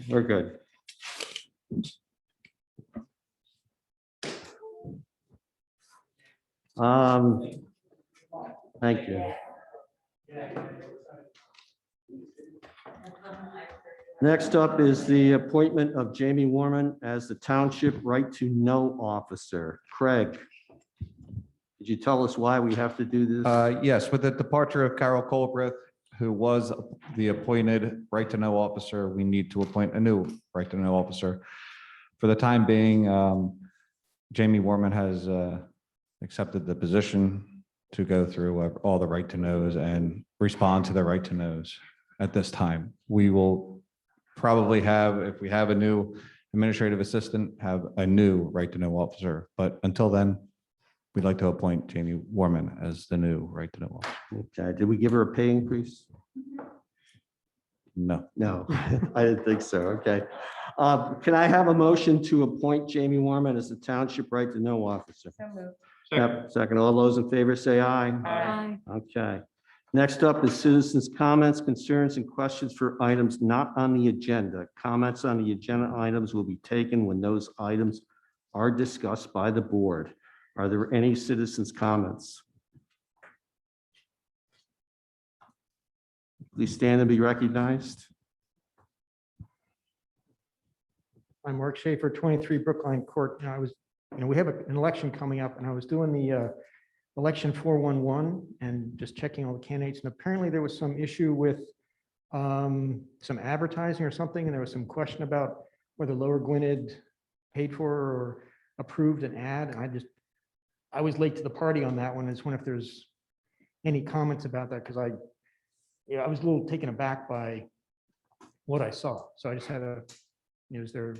We're good. Thank you. Next up is the appointment of Jamie Warman as the Township Right to Know Officer. Craig, could you tell us why we have to do this? Yes, with the departure of Carol Colbreth, who was the appointed right to know officer, we need to appoint a new right to know officer. For the time being, Jamie Warman has accepted the position to go through all the right to knows and respond to the right to knows at this time. We will probably have, if we have a new administrative assistant, have a new right to know officer. But until then, we'd like to appoint Jamie Warman as the new right to know officer. Okay, did we give her a pay increase? No. No, I didn't think so. Okay. Can I have a motion to appoint Jamie Warman as the Township Right to Know Officer? So moved. Yep, second. All those in favor say aye. Aye. Okay. Next up is citizens' comments, concerns, and questions for items not on the agenda. Comments on the agenda items will be taken when those items are discussed by the board. Are there any citizens' comments? Please stand and be recognized. I'm Mark Schaefer, 23 Brookline Court. And I was, we have an election coming up, and I was doing the election 411 and just checking all the candidates. And apparently there was some issue with some advertising or something, and there was some question about whether Lower Gwinnett paid for or approved an ad. And I was late to the party on that one. I just wonder if there's any comments about that, because I was a little taken aback by what I saw. So I just had is there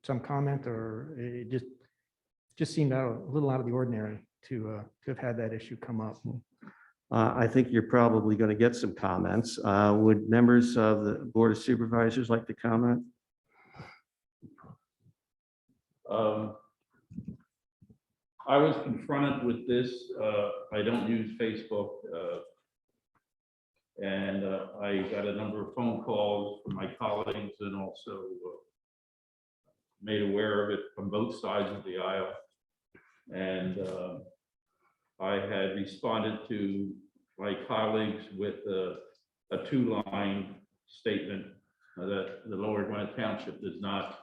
some comment, or it just seemed a little out of the ordinary to have had that issue come up? I think you're probably going to get some comments. Would members of the Board of Supervisors like to comment? I was confronted with this. I don't use Facebook. And I got a number of phone calls from my colleagues and also made aware of it from both sides of the aisle. And I had responded to my colleagues with a two-line statement that the Lower Gwinnett Township does not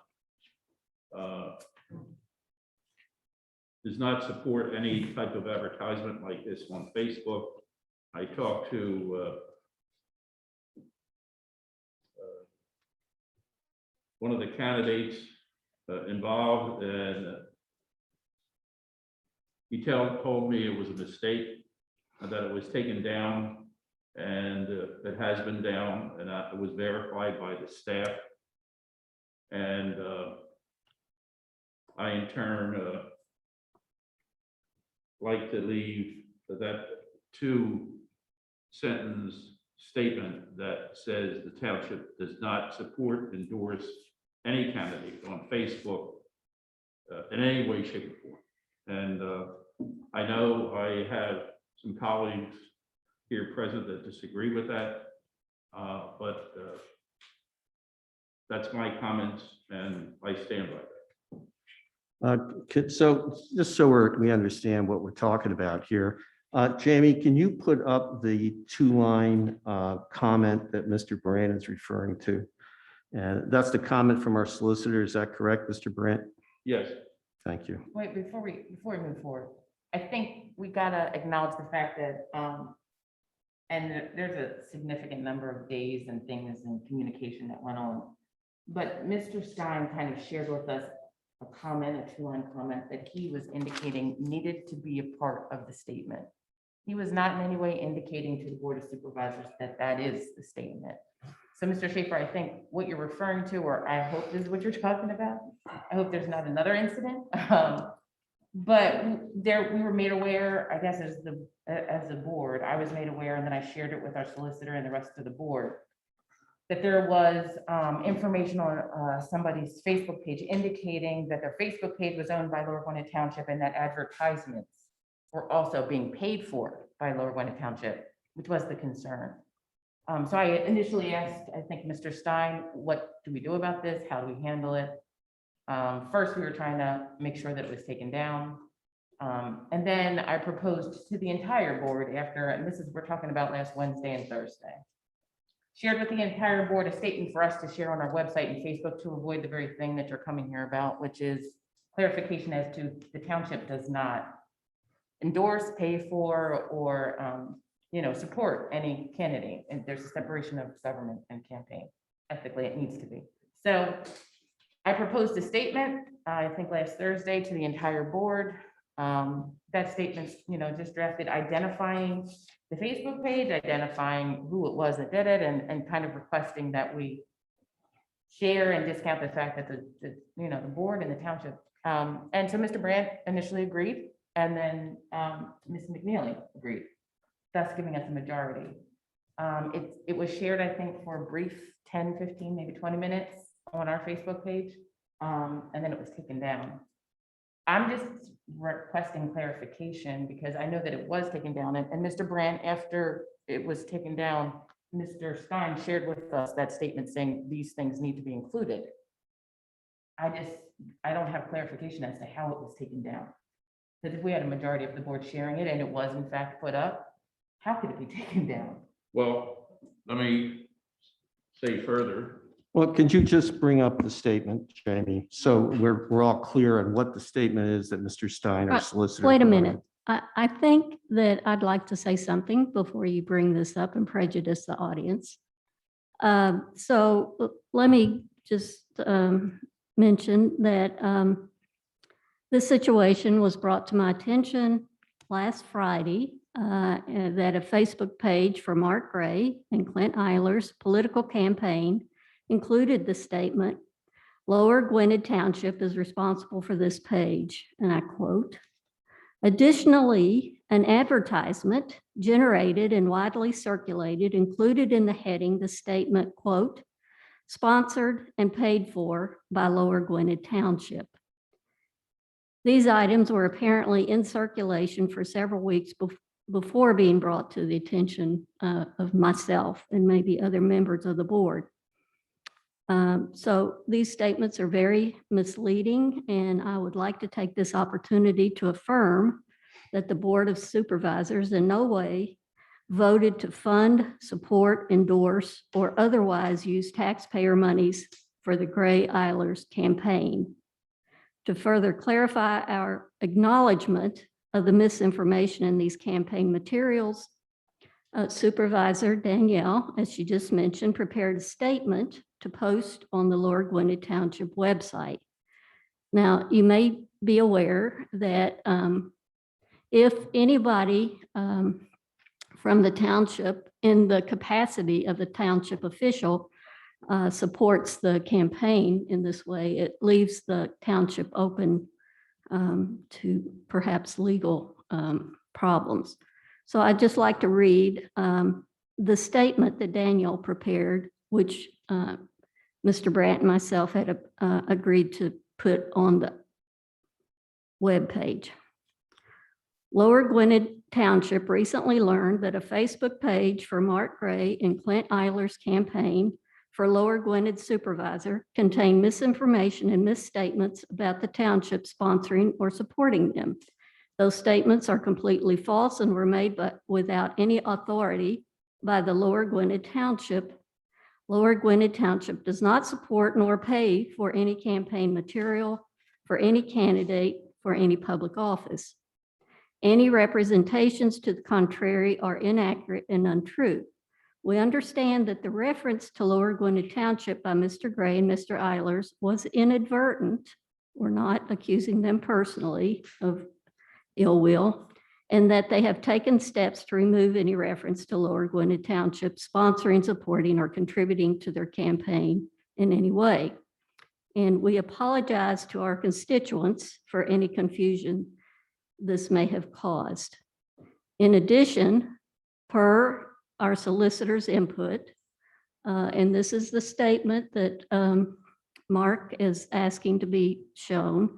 support any type of advertisement like this on Facebook. I talked to one of the candidates involved, and he told me it was a mistake, and that it was taken down, and it has been down, and it was verified by the staff. And I in turn like to leave that two-sentence statement that says the township does not support, endorse any candidate on Facebook in any way, shape, or form. And I know I have some colleagues here present that disagree with that, but that's my comments, and I stand by that. So just so we understand what we're talking about here, Jamie, can you put up the two-line comment that Mr. Brandt is referring to? And that's the comment from our solicitor. Is that correct, Mr. Brandt? Yes. Thank you. Wait, before we move forward, I think we gotta acknowledge the fact that, and there's a significant number of days and things and communication that went on. But Mr. Stein kind of shared with us a comment, a two-line comment that he was indicating needed to be a part of the statement. He was not in any way indicating to the Board of Supervisors that that is the statement. So Mr. Schaefer, I think what you're referring to, or I hope this is what you're talking about. I hope there's not another incident. But there, we were made aware, I guess, as the board, I was made aware, and then I shared it with our solicitor and the rest of the board, that there was information on somebody's Facebook page indicating that their Facebook page was owned by Lower Gwinnett Township and that advertisements were also being paid for by Lower Gwinnett Township, which was the concern. So I initially asked, I think, Mr. Stein, what do we do about this? How do we handle it? First, we were trying to make sure that it was taken down. And then I proposed to the entire board after, and this is, we're talking about last Wednesday and Thursday, shared with the entire board a statement for us to share on our website and Facebook to avoid the very thing that you're coming here about, which is clarification as to the township does not endorse, pay for, or support any candidate. And there's a separation of government and campaign. Ethically, it needs to be. So I proposed a statement, I think last Thursday, to the entire board. That statement's, just drafted, identifying the Facebook page, identifying who it was that did it, and kind of requesting that we share and discount the fact that the board and the township. And so Mr. Brandt initially agreed, and then Ms. McNeely agreed, thus giving us a majority. It was shared, I think, for a brief 10, 15, maybe 20 minutes on our Facebook page, and then it was taken down. I'm just requesting clarification because I know that it was taken down, and Mr. Brandt, after it was taken down, Mr. Stein shared with us that statement saying these things need to be included. I don't have clarification as to how it was taken down. Because if we had a majority of the board sharing it and it was in fact put up, how could it be taken down? Well, let me say further. Well, could you just bring up the statement, Jamie? So we're all clear on what the statement is that Mr. Stein, our solicitor. Wait a provided. minute. I think that I'd like to say something before you bring this up and prejudice the audience. So let me just mention that this situation was brought to my attention last Friday, that a Facebook page for Mark Gray and Clint Eiler's political campaign included the statement, "Lower Gwinnett Township is responsible for this page," and I quote, "Additionally, an advertisement generated and widely circulated included in the heading the statement, quote, sponsored and paid for by Lower Gwinnett Township." These items were apparently in circulation for several weeks before being brought to the attention of myself and maybe other members of the board. So these statements are very misleading, and I would like to take this opportunity to affirm that the Board of Supervisors in no way voted to fund, support, endorse, or otherwise use taxpayer monies for the Gray Eilers campaign. To further clarify our acknowledgement of the misinformation in these campaign materials, Supervisor Danielle, as she just mentioned, prepared a statement to post on the Lower Gwinnett Township website. Now, you may be aware that if anybody from the township in the capacity of the township official supports the campaign in this way, it leaves the township open to perhaps legal problems. So I'd just like to read the statement that Danielle prepared, which Mr. Brandt and myself had agreed to put on the webpage. Lower Gwinnett Township recently learned that a Facebook page for Mark Gray and Clint Eiler's campaign for Lower Gwinnett Supervisor contained misinformation and misstatements about the township sponsoring or supporting them. Those statements are completely false and were made but without any authority by the Lower Gwinnett Township. Lower Gwinnett Township does not support nor pay for any campaign material for any candidate for any public office. Any representations to the contrary are inaccurate and untrue. We understand that the reference to Lower Gwinnett Township by Mr. Gray and Mr. Eilers was inadvertent. We're not accusing them personally of ill will. and that they have taken steps to remove any reference to Lower Gwinnett Township sponsoring, supporting, or contributing to their campaign in any way. And we apologize to our constituents for any confusion this may have caused. In addition, per our solicitor's input, and this is the statement that Mark is asking to be shown,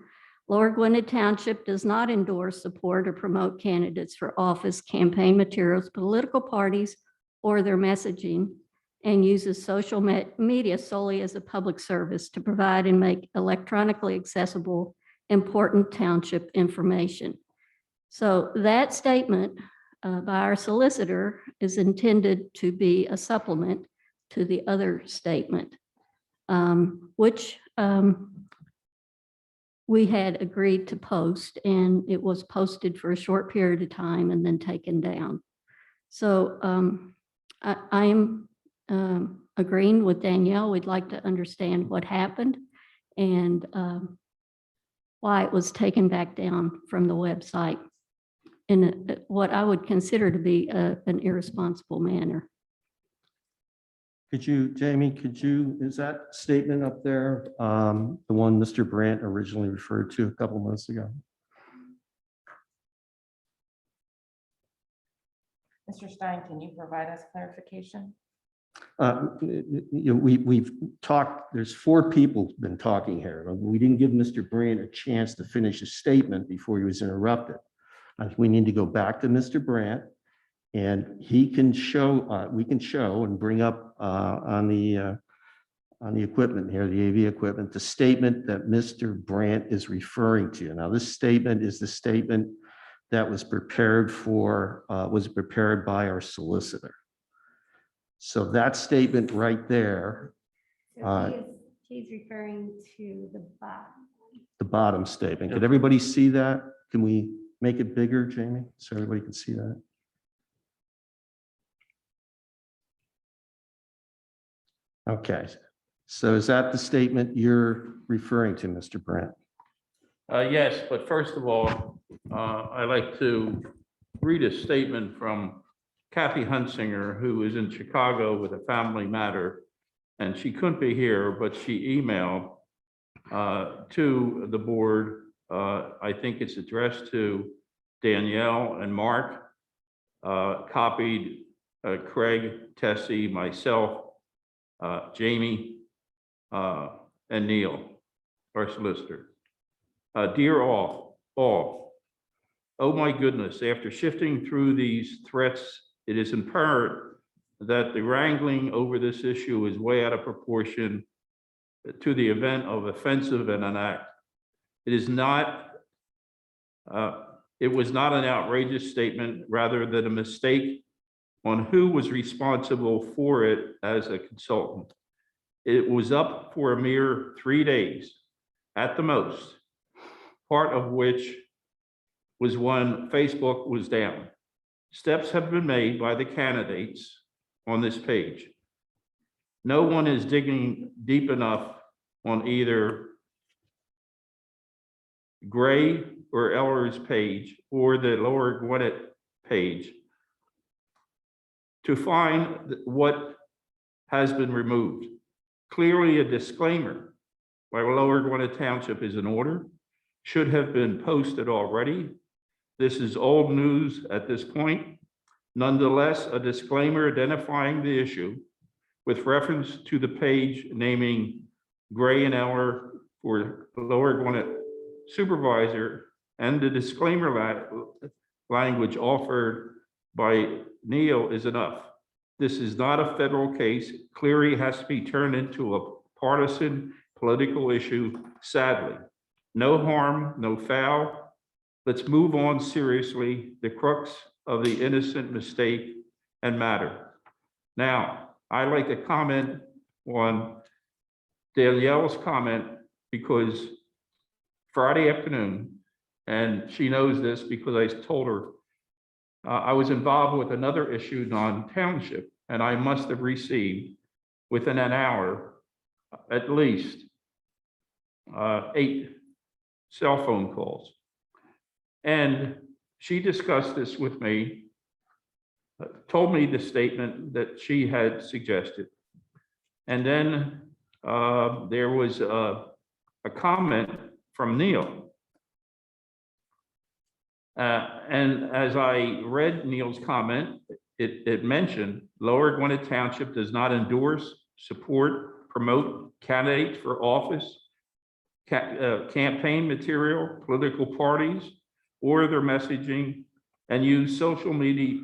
Lower Gwinnett Township does not endorse, support, or promote candidates for office, campaign materials, political parties, or their messaging, and uses social media solely as a public service to provide and make electronically accessible important township information. So that statement by our solicitor is intended to be a supplement to the other statement, which we had agreed to post, and it was posted for a short period of time and then taken down. So I am agreeing with Danielle. We'd like to understand what happened and why it was taken back down from the website in what I would consider to be an irresponsible manner. Could you, Jamie, is that statement up there, the one Mr. Brandt originally referred to a couple months ago? Mr. Stein, can you provide us clarification? We've talked, there's 4 people been talking here. We didn't give Mr. Brandt a chance to finish his statement before he was interrupted. I think we need to go back to Mr. Brandt, and he can show, we can show and bring up on the equipment here, the AV equipment, the statement that Mr. Brandt is referring to. Now, this statement is the statement that was prepared by our solicitor. So that statement right there, He's referring to the bottom statement. Could everybody see that? Can we make it bigger, Jamie, so everybody can see that? Okay, so is that the statement you're referring to, Mr. Brandt? Yes, but first of all, I'd like to read a statement from Kathy Hunsinger, who is in Chicago with a family matter, and she couldn't be here, but she emailed to the board. I think it's addressed to Danielle and Mark, copied Craig, Tessie, myself, Jamie, and Neil, our solicitor. Dear all, oh my goodness, after shifting through these threats, it is apparent that the wrangling over this issue is way out of proportion to the event of offensive and an act. It was not an outrageous statement, rather than a mistake on who was responsible for it as a consultant. It was up for a mere 3 days at the most, part of which was when Facebook was down. Steps have been made by the candidates on this page. No one is digging deep enough on either Gray or Eller's page or the Lower Gwinnett page to find what has been removed. Clearly, a disclaimer by Lower Gwinnett Township is in order, should have been posted already. This is old news at this point. Nonetheless, a disclaimer identifying the issue with reference to the page naming Gray and Eller for Lower Gwinnett Supervisor, and the disclaimer language offered by Neil is enough. This is not a federal case. Clearly has to be turned into a partisan political issue, sadly. No harm, no foul. Let's move on seriously, the crux of the innocent mistake and matter. Now, I'd like to comment on Danielle's comment, because Friday afternoon, and she knows this because I told her, I was involved with another issue non-township, and I must have received within an hour at least 8 cell phone calls. And she discussed this with me, told me the statement that she had suggested. And then there was a comment from Neil. And as I read Neil's comment, it mentioned Lower Gwinnett Township does not endorse, support, promote candidates for office, campaign material, political parties, or their messaging, and use social media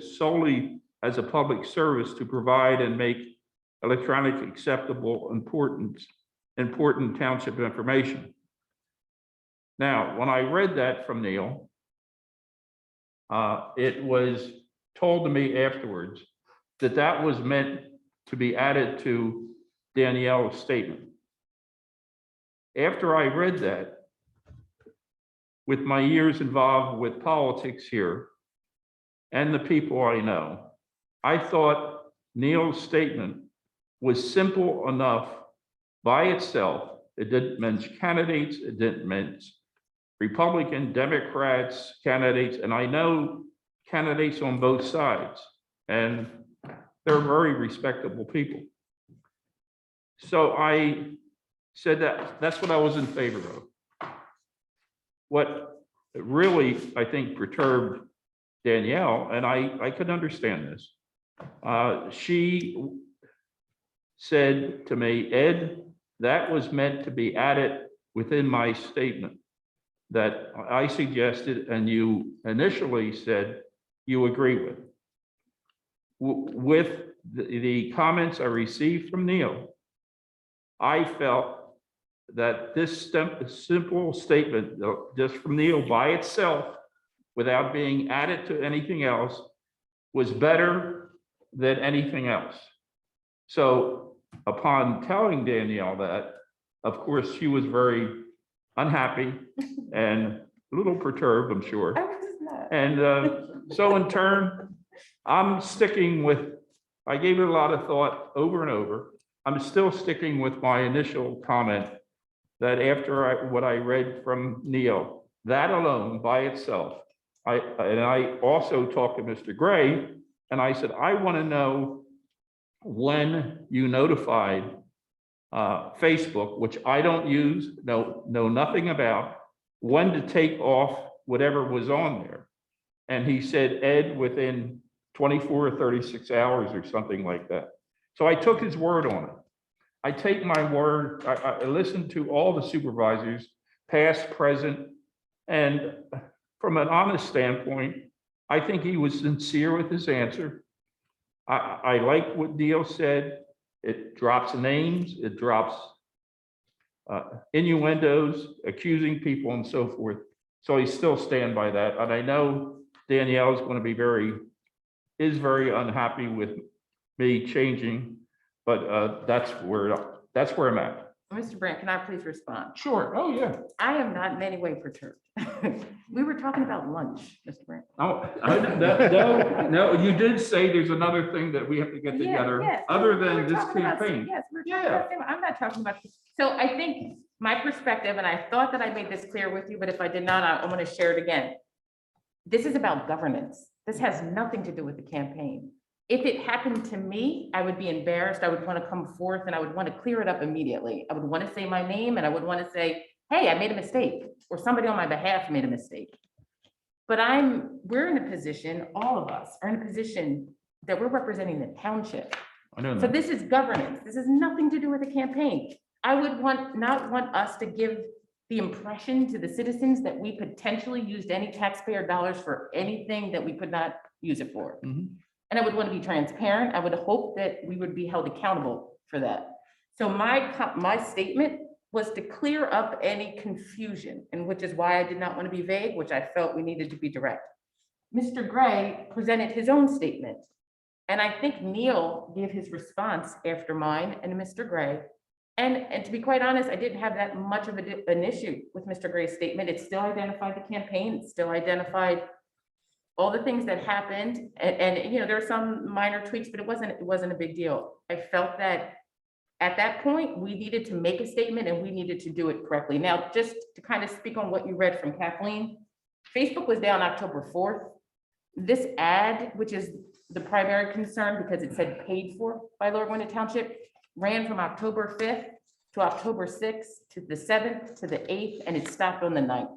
solely as a public service to provide and make electronic acceptable important township information. Now, when I read that from Neil, it was told to me afterwards that that was meant to be added to Danielle's statement. After I read that, with my years involved with politics here and the people I know, I thought Neil's statement was simple enough by itself. It didn't mention candidates, it didn't mention Republican, Democrats, candidates, and I know candidates on both sides, and they're very respectable people. So I said that's what I was in favor of. What really, I think, perturbed Danielle, and I could understand this, she said to me, Ed, that was meant to be added within my statement that I suggested and you initially said you agree with. With the comments I received from Neil, I felt that this simple statement, just from Neil by itself, without being added to anything else, was better than anything else. So upon telling Danielle that, of course, she was very unhappy and a little perturbed, I'm sure. And so in turn, I'm sticking with, I gave it a lot of thought over and over. I'm still sticking with my initial comment that after what I read from Neil, that alone by itself, I also talked to Mr. Gray and I said, I want to know when you notified Facebook, which I don't use, know nothing about, when to take off whatever was on there. And he said, Ed, within 24 or 36 hours or something like that. So I took his word on it. I take my word, I listened to all the supervisors, past, present, and from an honest standpoint, I think he was sincere with his answer. I like what Neil said. It drops names, it drops innuendos, accusing people and so forth. So I still stand by that. And I know Danielle is going to be very unhappy with me changing, but that's where I'm at. Mr. Brandt, can I please respond? Sure. Oh, yeah. I am not in any way perturbed. We were talking about lunch, Mr. Brandt. Oh, no, you did say there's another thing that we have to get together, yes. other We than were this talking about- campaign. Yes, we're talking Yeah. about, I'm not talking about, so I think my perspective, and I thought that I made this clear with you, but if I did not, I'm going to share it again. This is about governance. This has nothing to do with the campaign. If it happened to me, I would be embarrassed. I would want to come forth and I would want to clear it up immediately. I would want to say my name and I would want to say, hey, I made a mistake, or somebody on my behalf made a mistake. But we're in a position, all of us are in a position that we're representing the township. I know So that. this is governance. This has nothing to do with the campaign. I would not want us to give the impression to the citizens that we potentially used any taxpayer dollars for anything that we could not use it for. Mhm. And I would want to be transparent. I would hope that we would be held accountable for that. So my statement was to clear up any confusion, and which is why I did not want to be vague, which I felt we needed to be direct. Mr. Gray presented his own statement. And I think Neil gave his response after mine and Mr. Gray. And to be quite honest, I didn't have that much of an issue with Mr. Gray's statement. It still identified the campaign, it still identified all the things that happened. And you know, there are some minor tweaks, but it wasn't a big deal. I felt that at that point, we needed to make a statement and we needed to do it correctly. Now, just to kind of speak on what you read from Kathleen, Facebook was down October 4th. This ad, which is the primary concern because it said paid for by Lower Gwinnett Township, ran from October 5th to October 6th to the 7th to the 8th, and it stopped on the 9th.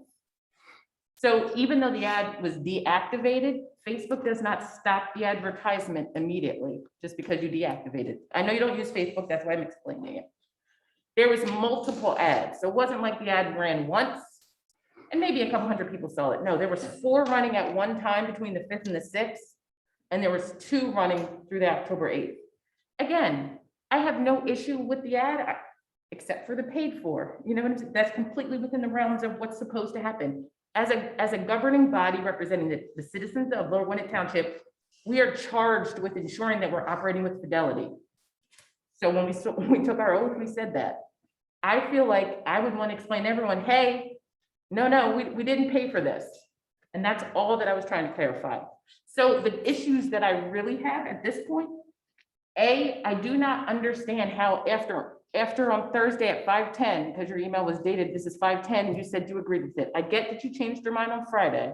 So even though the ad was deactivated, Facebook does not stop the advertisement immediately just because you deactivate it. I know you don't use Facebook, that's why I'm explaining it. There was multiple ads, so it wasn't like the ad ran once and maybe a couple hundred people saw it. No, there was 4 running at one time between the 5th and the 6th, and there was 2 running through the October 8th. Again, I have no issue with the ad, except for the paid for. You know what I'm saying? That's completely within the realms of what's supposed to happen. As a governing body representing the citizens of Lower Gwinnett Township, we are charged with ensuring that we're operating with fidelity. So when we took our oath, we said that. I feel like I would want to explain to everyone, hey, no, we didn't pay for this. And that's all that I was trying to clarify. So the issues that I really have at this point, I do not understand how after on Thursday at 5:10, because your email was dated, this is 5:10, and you said you agreed with it. I get that you changed your mind on Friday,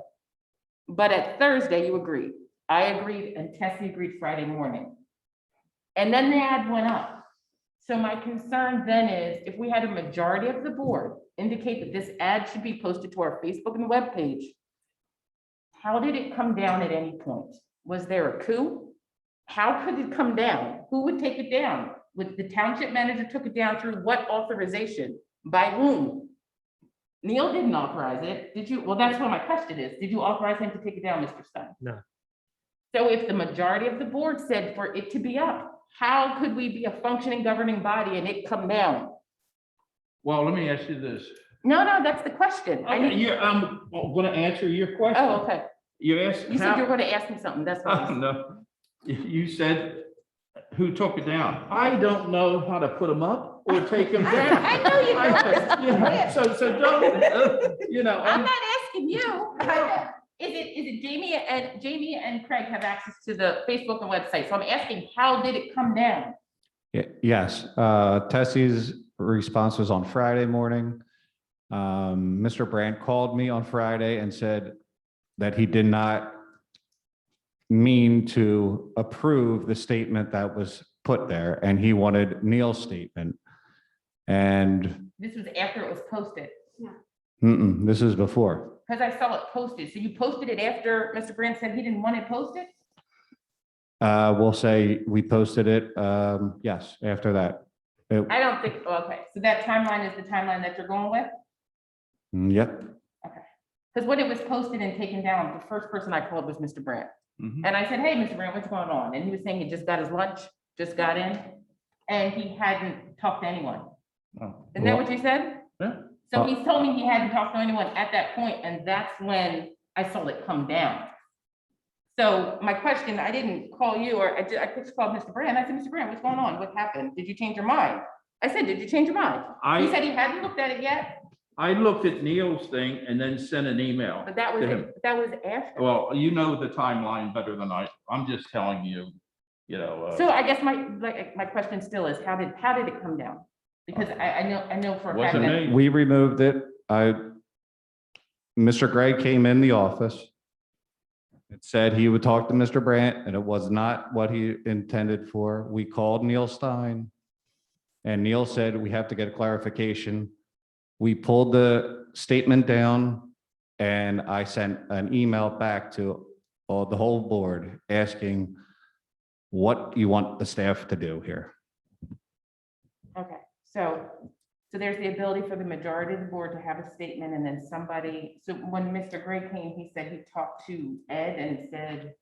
but at Thursday you agreed. I agreed and Tessie agreed Friday morning. And then the ad went up. So my concern then is if we had a majority of the board indicate that this ad should be posted to our Facebook and webpage, how did it come down at any point? Was there a coup? How could it come down? Who would take it down? With the township manager took it down through what authorization? By whom? Neil didn't authorize it. Did you? Well, that's what my question is. Did you authorize him to take it down, Mr. Stein? No. So if the majority of the board said for it to be up, how could we be a functioning governing body and it come down? Well, let me ask you this. No, that's the question. I'm going to answer your question. Oh, okay. You asked. You said you were going to ask me something. That's what No, you said who took it down. I don't know how to put them up or take them down. I know you don't. So don't, I'm not asking you. Is it Jamie and Craig have access to the Facebook and website? So I'm asking, how did it come down? Yes, Tessie's response was on Friday morning. Mr. Brandt called me on Friday and said that he did not mean to approve the statement that was put there, and he wanted Neil's statement. And This was after it was posted, this is before. because I saw it posted. So you posted it after Mr. Brandt said he didn't want it posted? We'll say we posted it, yes, after that. I don't think, okay, so that timeline is the timeline that you're going with? Yep. Because when it was posted and taken down, the first person I called was Mr. Brandt. And I said, hey, Mr. Brandt, what's going on? And he was saying he just got his lunch, just got in, and he hadn't talked to anyone. Isn't that what you said? Yeah. So he's told me he hadn't talked to anyone at that point, and that's when I saw it come down. So my question, I didn't call you, or I just called Mr. Brandt. I said, Mr. Brandt, what's going on? What happened? Did you change your mind? I said, did you change your mind? He said he hadn't looked at it yet, I looked at Neil's thing and then sent an email. but that was, to him. that was after. Well, you know the timeline better than I'm just telling you, So I guess my question still is, how did it come down? Because I know for a fact Wasn't that. me. We removed it. Mr. Gray came in the office. It said he would talk to Mr. Brandt, and it was not what he intended for. We called Neil Stein, and Neil said, we have to get a clarification. We pulled the statement down, and I sent an email back to the whole board asking what you want the staff to do here. Okay, so there's the ability for the majority of the board to have a statement, and then somebody, so when Mr. Gray came, he said he talked to Ed and said,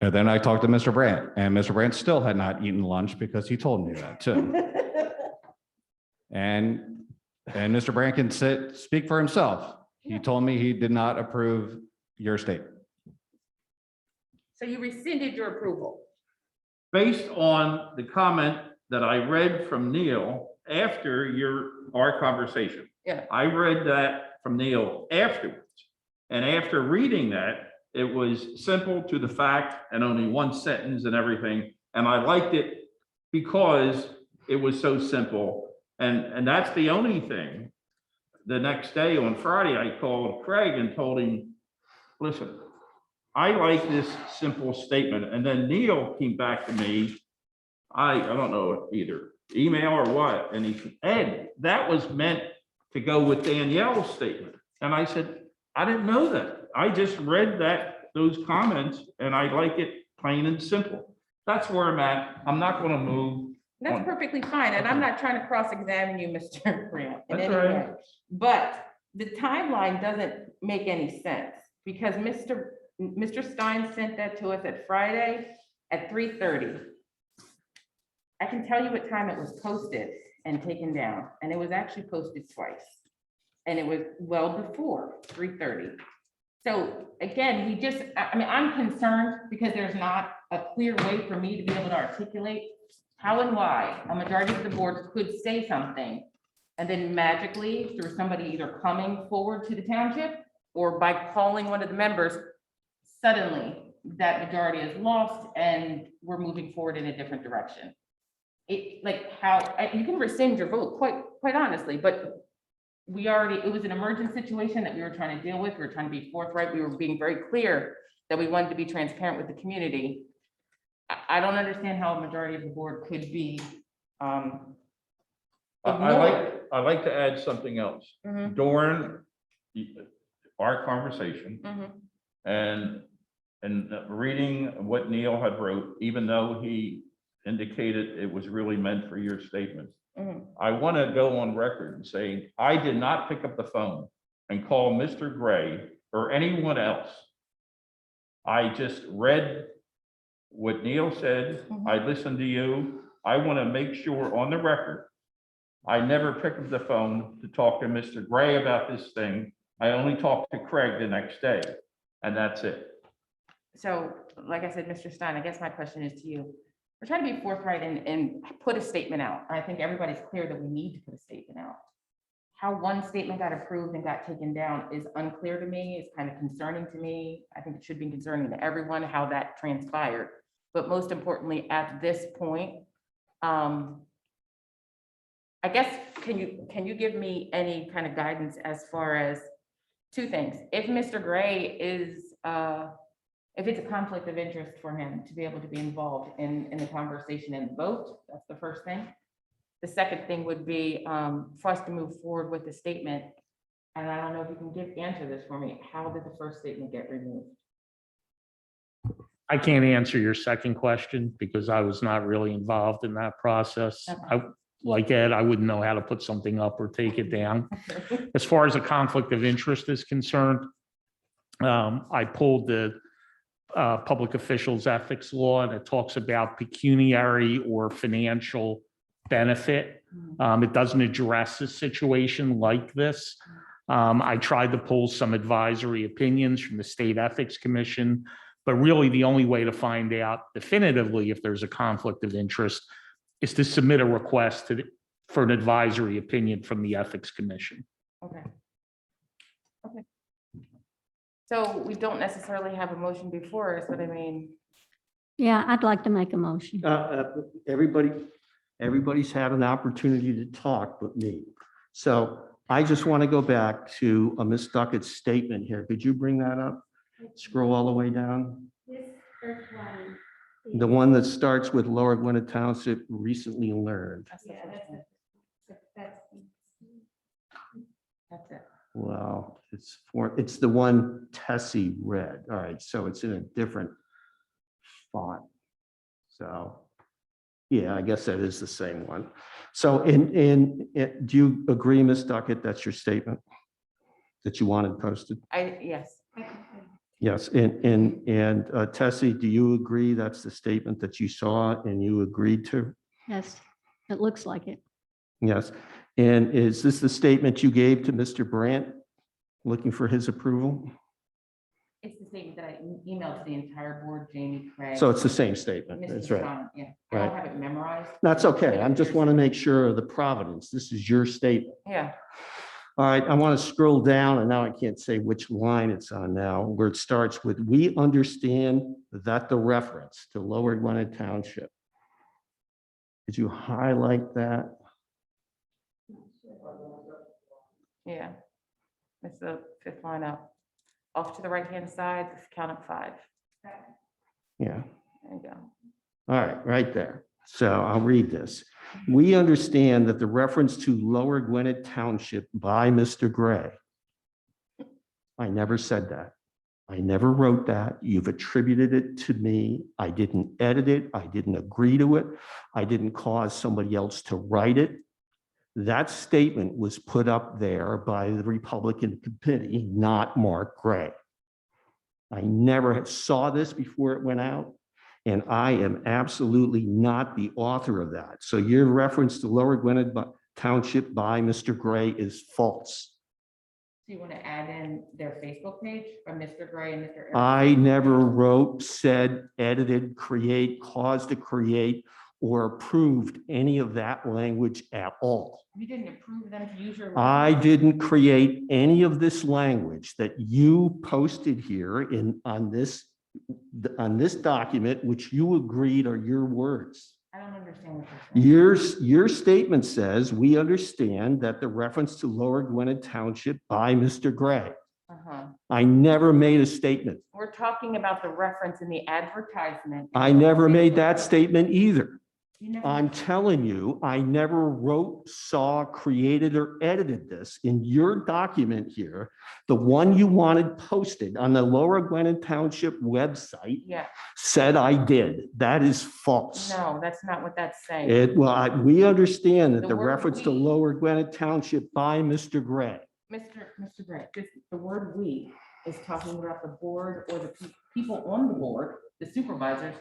And then I talked to Mr. Brandt, and Mr. Brandt still had not eaten lunch because he told me that too. And Mr. Brandt can speak for himself. He told me he did not approve your statement. so you rescinded your approval. Based on the comment that I read from Neil after our conversation. Yeah. I read that from Neil afterwards. And after reading that, it was simple to the fact and only one sentence and everything. And I liked it because it was so simple. And that's the only thing the next day on Friday, I called Craig and told him, listen, I like this simple statement. And then Neil came back to me. I don't know, either email or what. And he said, Ed, that was meant to go with Danielle's statement. And I said, I didn't know that. I just read those comments and I like it plain and simple. That's where I'm at. I'm not going to move. That's perfectly fine, and I'm not trying to cross-examine you, Mr. Grant, in That's any all right. way. But the timeline doesn't make any sense, because Mr. Stein sent that to us at Friday at 3:30. I can tell you what time it was posted and taken down, and it was actually posted twice. And it was well before 3:30. So again, I'm concerned because there's not a clear way for me to be able to articulate how and why a majority of the board could say something, and then magically, through somebody either coming forward to the township or by calling one of the members, suddenly that majority is lost and we're moving forward in a different direction. You can rescind your vote, quite honestly, but it was an emergent situation that we were trying to deal with. We were trying to be forthright. We were being very clear that we wanted to be transparent with the community. I don't understand how a majority of the board could be I ignored. like to add something else. Mhm, During our conversation mhm. and reading what Neil had wrote, even though he indicated it was really meant for your statements, Mhm. I want to go on record and say, I did not pick up the phone and call Mr. Gray or anyone else. I just read what Neil said. I listened to you. I want to make sure on the record, I never picked up the phone to talk to Mr. Gray about this thing. I only talked to Craig the next day, and that's it. So, like I said, Mr. Stein, I guess my question is to you. We're trying to be forthright and put a statement out. I think everybody's clear that we need to put a statement out. How one statement got approved and got taken down is unclear to me. It's kind of concerning to me. I think it should be concerning to everyone how that transpired. But most importantly, at this point, I guess, can you give me any kind of guidance as far as two things? If Mr. Gray is, if it's a conflict of interest for him to be able to be involved in the conversation and vote, that's the first thing. The second thing would be for us to move forward with the statement. And I don't know if you can answer this for me. How did the first statement get removed? I can't answer your second question because I was not really involved in that process. Like Ed, I wouldn't know how to put something up or take it down. As far as a conflict of interest is concerned, I pulled the public officials ethics law, and it talks about pecuniary or financial benefit. It doesn't address a situation like this. I tried to pull some advisory opinions from the State Ethics Commission, but really the only way to find out definitively if there's a conflict of interest is to submit a request for an advisory opinion from the Ethics Commission. Okay. Okay. So we don't necessarily have a motion before us, but I mean. Yeah, I'd like to make a motion. Everybody's had an opportunity to talk but me. So I just want to go back to Ms. Duckett's statement here. Could you bring that up? Scroll all the way down. This first one. The one that starts with Lower Gwinnett Township recently learned. Yeah, That's it. Well, it's the one Tessie read. All right, so it's in a different font. So, yeah, I guess that is the same one. So do you agree, Ms. Duckett, that's your statement that you wanted posted? Yes. Yes, and Tessie, do you agree that's the statement that you saw and you agreed to? Yes, it looks like it. Yes, and is this the statement you gave to Mr. Brandt, looking for his approval? It's the statement that I emailed to the entire board, Jamie, Craig. So it's the same statement, Mr. that's right. Stein, yeah. I don't have it memorized. That's okay, I just want to make sure of the providence. This is your statement. Yeah. All right, I want to scroll down, and now I can't say which line it's on now, where it starts with, "We understand that the reference to Lower Gwinnett Township." Could you highlight that? Yeah. It's the fifth line up. Off to the right-hand side, count of 5. Yeah. There you go. All right, right there. So I'll read this. We understand that the reference to Lower Gwinnett Township by Mr. Gray. I never said that. I never wrote that. You've attributed it to me. I didn't edit it. I didn't agree to it. I didn't cause somebody else to write it. That statement was put up there by the Republican committee, not Mark Gray. I never saw this before it went out, and I am absolutely not the author of that. So your reference to Lower Gwinnett Township by Mr. Gray is false. Do you want to add in their Facebook page from Mr. Gray and Mr. Eric? I never wrote, said, edited, create, caused to create, or approved any of that language at all. You didn't approve them to use your. I didn't create any of this language that you posted here on this document, which you agreed are your words. I don't understand what you're saying. Your statement says, we understand that the reference to Lower Gwinnett Township by Mr. Gray. I never made a statement. We're talking about the reference in the advertisement. I never made that statement either. You never- I'm telling you, I never wrote, saw, created, or edited this. In your document here, the one you wanted posted on the Lower Gwinnett Township website Yeah, said I did. That is false. no, that's not what that's saying. We understand that The the word reference to we- Lower Gwinnett Township by Mr. Gray. Mr. Gray, the word "we" is talking about the board or the people on the board, the supervisors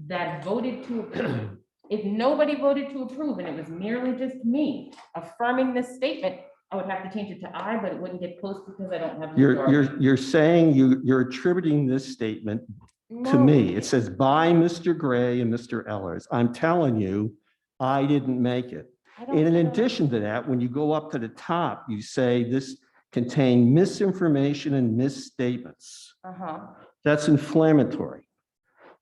that voted to approve. If nobody voted to approve and it was merely just me affirming this statement, I would have to change it to I, but it wouldn't get posted because I don't have. a majority. You're saying you're attributing this statement to me. No. It says by Mr. Gray and Mr. Ellers. I'm telling you, I didn't make it. I don't And in know. addition to that, when you go up to the top, you say this contained misinformation and misstatements. That's inflammatory.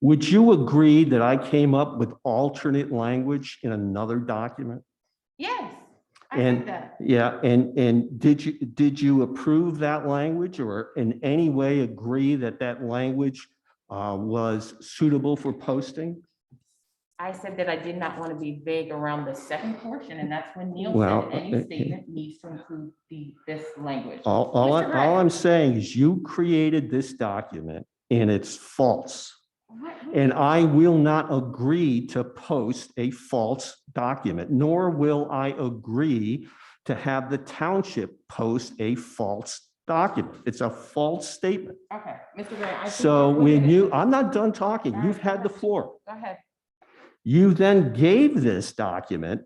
Would you agree that I came up with alternate language in another document? Yes, I did that. Yeah, and did you approve that language or in any way agree that that language was suitable for posting? I said that I did not want to be vague around the second portion, and that's when Neil Well, said any statement needs to include this language. All Mr. Gray. I'm saying is you created this document and it's false. And I will not agree to post a false document, nor will I agree to have the township post a false document. It's a false statement. Okay, Mr. Gray. I think So we're when moving you, it. I'm not done talking. You've had the floor. Go ahead. You then gave this document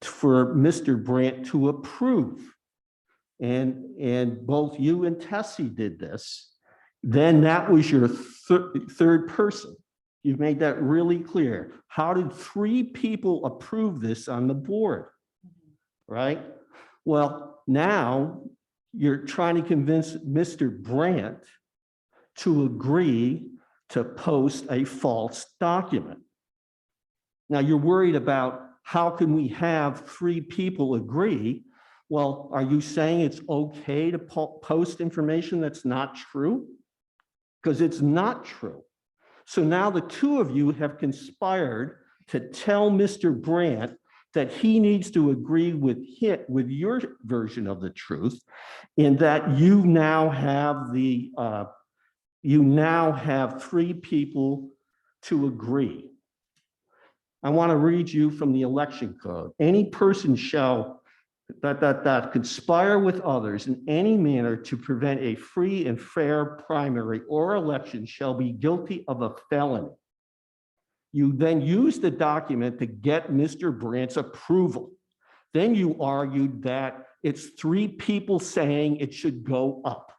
for Mr. Brandt to approve. And both you and Tessie did this. Then that was your third person. You've made that really clear. How did 3 people approve this on the board? Right? Well, now you're trying to convince Mr. Brandt to agree to post a false document. Now you're worried about how can we have 3 people agree? Well, are you saying it's okay to post information that's not true? Because it's not true. So now the 2 of you have conspired to tell Mr. Brandt that he needs to agree with your version of the truth, and that you now have 3 people to agree. I want to read you from the election code. Any person shall conspire with others in any manner to prevent a free and fair primary or election shall be guilty of a felony. You then use the document to get Mr. Brandt's approval. Then you argued that it's 3 people saying it should go up.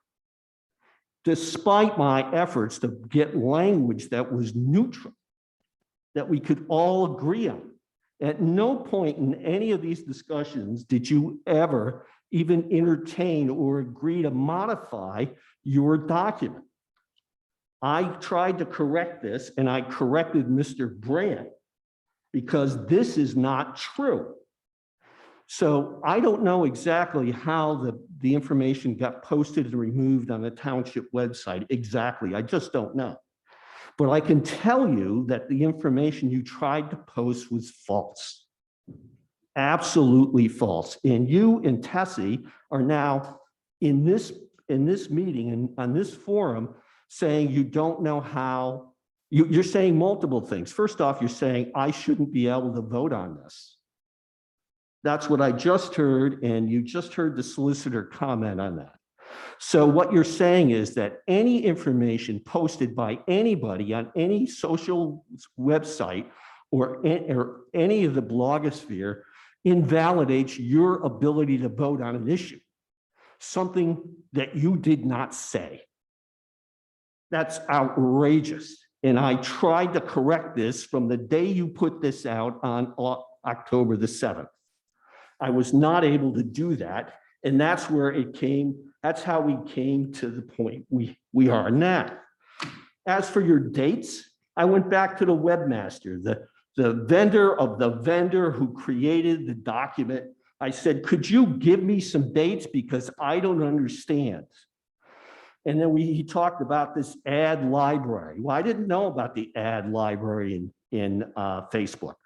Despite my efforts to get language that was neutral, that we could all agree on. At no point in any of these discussions did you ever even entertain or agree to modify your document. I tried to correct this and I corrected Mr. Brandt because this is not true. So I don't know exactly how the information got posted and removed on the township website exactly. I just don't know. But I can tell you that the information you tried to post was false. Absolutely false. And you and Tessie are now in this meeting and on this forum saying you don't know how, you're saying multiple things. First off, you're saying I shouldn't be able to vote on this. That's what I just heard, and you just heard the solicitor comment on that. So what you're saying is that any information posted by anybody on any social website or any of the blogosphere invalidates your ability to vote on an issue, something that you did not say. That's outrageous. And I tried to correct this from the day you put this out on October the 7th. I was not able to do that. And that's where it came. That's how we came to the point we are now. As for your dates, I went back to the webmaster, the vendor of the vendor who created the document. I said, could you give me some dates because I don't understand. And then he talked about this ad library. Well, I didn't know about the ad library in Facebook.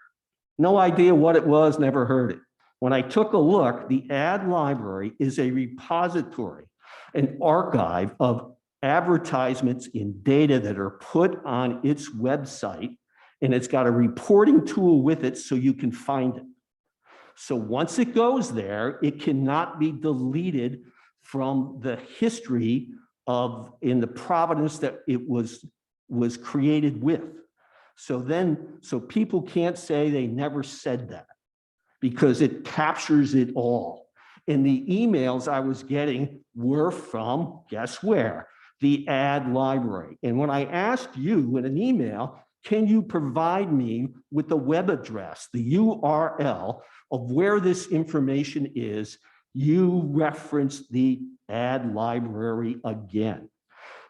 No idea what it was, never heard it. When I took a look, the ad library is a repository, an archive of advertisements in data that are put on its website, and it's got a reporting tool with it so you can find it. So once it goes there, it cannot be deleted from the history in the provenance that it was created with. So people can't say they never said that, because it captures it all. And the emails I was getting were from, guess where? The ad library. And when I asked you in an email, can you provide me with the web address, the URL of where this information is, you referenced the ad library again.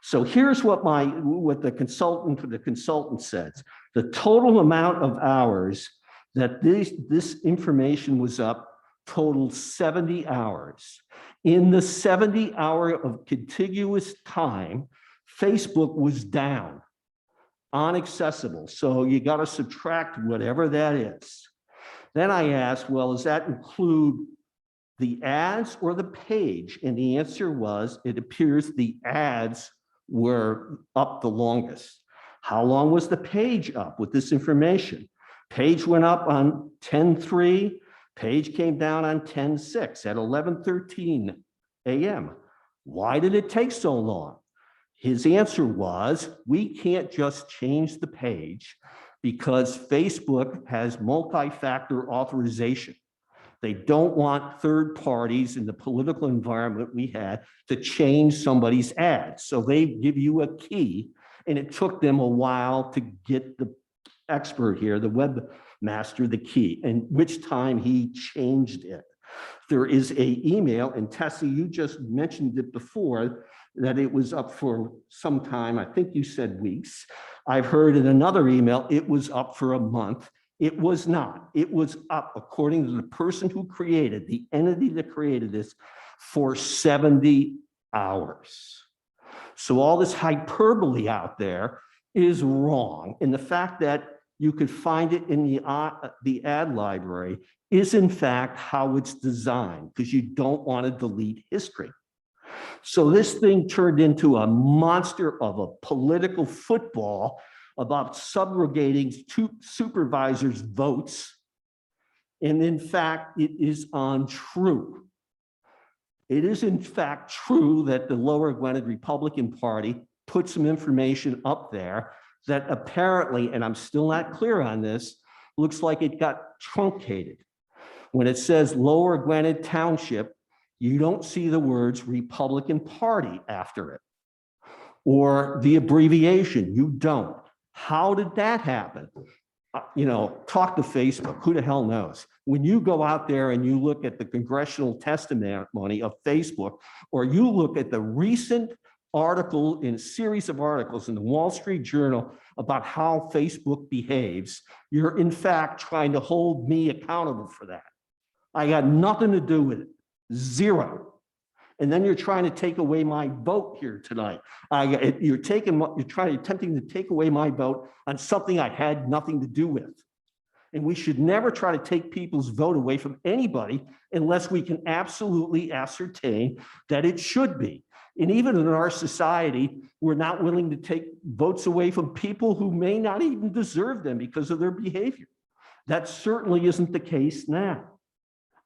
So here's what the consultant says. The total amount of hours that this information was up totaled 70 hours. In the 70-hour of contiguous time, Facebook was down, inaccessible. So you got to subtract whatever that is. Then I asked, well, does that include the ads or the page? And the answer was, it appears the ads were up the longest. How long was the page up with this information? Page went up on 10/3, page came down on 10/6 at 11:13 a.m. Why did it take so long? His answer was, we can't just change the page because Facebook has multi-factor authorization. They don't want third parties in the political environment we had to change somebody's ads. So they give you a key, and it took them a while to get the expert here, the webmaster, the key, and which time he changed it. There is an email, and Tessie, you just mentioned it before, that it was up for some time. I think you said weeks. I've heard in another email, it was up for a month. It was not. It was up, according to the person who created, the entity that created this, for 70 hours. So all this hyperbole out there is wrong. And the fact that you could find it in the ad library is in fact how it's designed, because you don't want to delete history. So this thing turned into a monster of a political football about subrogating supervisors' votes. And in fact, it is untrue. It is in fact true that the Lower Gwinnett Republican Party put some information up there that apparently, and I'm still not clear on this, looks like it got truncated. When it says Lower Gwinnett Township, you don't see the words Republican Party after it, or the abbreviation, you don't. How did that happen? Talk to Facebook, who the hell knows? When you go out there and you look at the congressional testimony of Facebook, or you look at the recent article in a series of articles in the Wall Street Journal about how Facebook behaves, you're in fact trying to hold me accountable for that. I got nothing to do with it, zero. And then you're trying to take away my vote here tonight. You're attempting to take away my vote on something I had nothing to do with. And we should never try to take people's vote away from anybody unless we can absolutely ascertain that it should be. And even in our society, we're not willing to take votes away from people who may not even deserve them because of their behavior. That certainly isn't the case now.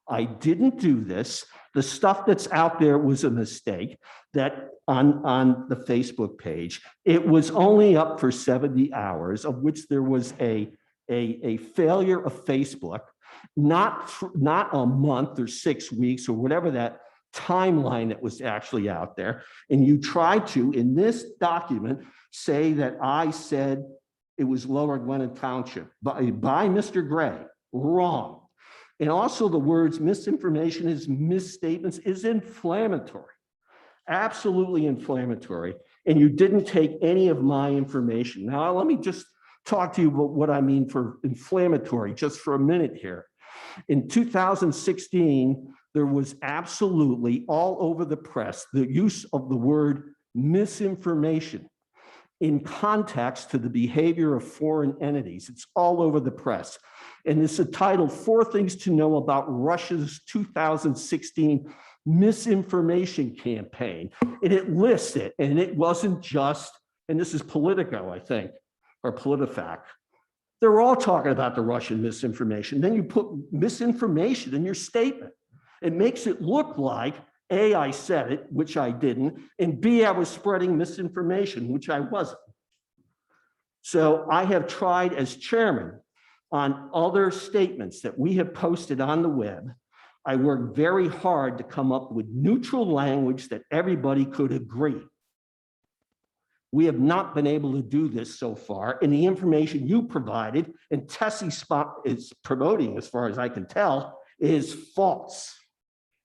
I didn't do this. The stuff that's out there was a mistake that on the Facebook page, it was only up for 70 hours, of which there was a failure of Facebook, not a month or 6 weeks or whatever that timeline that was actually out there. And you tried to, in this document, say that I said it was Lower Glennon Township by Mr. Gray. Wrong. And also the words misinformation is misstatements is inflammatory, absolutely inflammatory. And you didn't take any of my information. Now, let me just talk to you about what I mean for inflammatory just for a minute here. In 2016, there was absolutely all over the press the use of the word misinformation in context to the behavior of foreign entities. It's all over the press. And it's titled 4 Things to Know About Russia's 2016 Misinformation Campaign. And it lists it, and it wasn't just, and this is Politico, I think, or PolitiFact. They're all talking about the Russian misinformation. Then you put misinformation in your statement. It makes it look like A, I said it, which I didn't, and B, I was spreading misinformation, which I wasn't. So I have tried as chairman on other statements that we have posted on the web. I worked very hard to come up with neutral language that everybody could agree. We have not been able to do this so far, and the information you provided and Tessie is promoting, as far as I can tell, is false.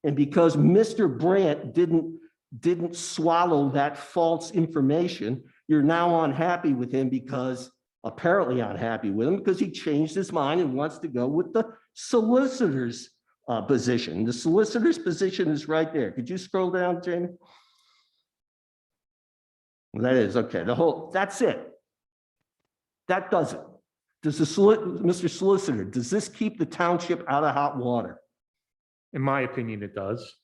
And because Mr. Brandt didn't swallow that false information, you're now unhappy with him apparently unhappy with him because he changed his mind and wants to go with the solicitor's position. The solicitor's position is right there. Could you scroll down, Jamie? Well, that is, okay, that's it. That does it. Does Mr. Solicitor, does this keep the township out of hot water? In my opinion, it does.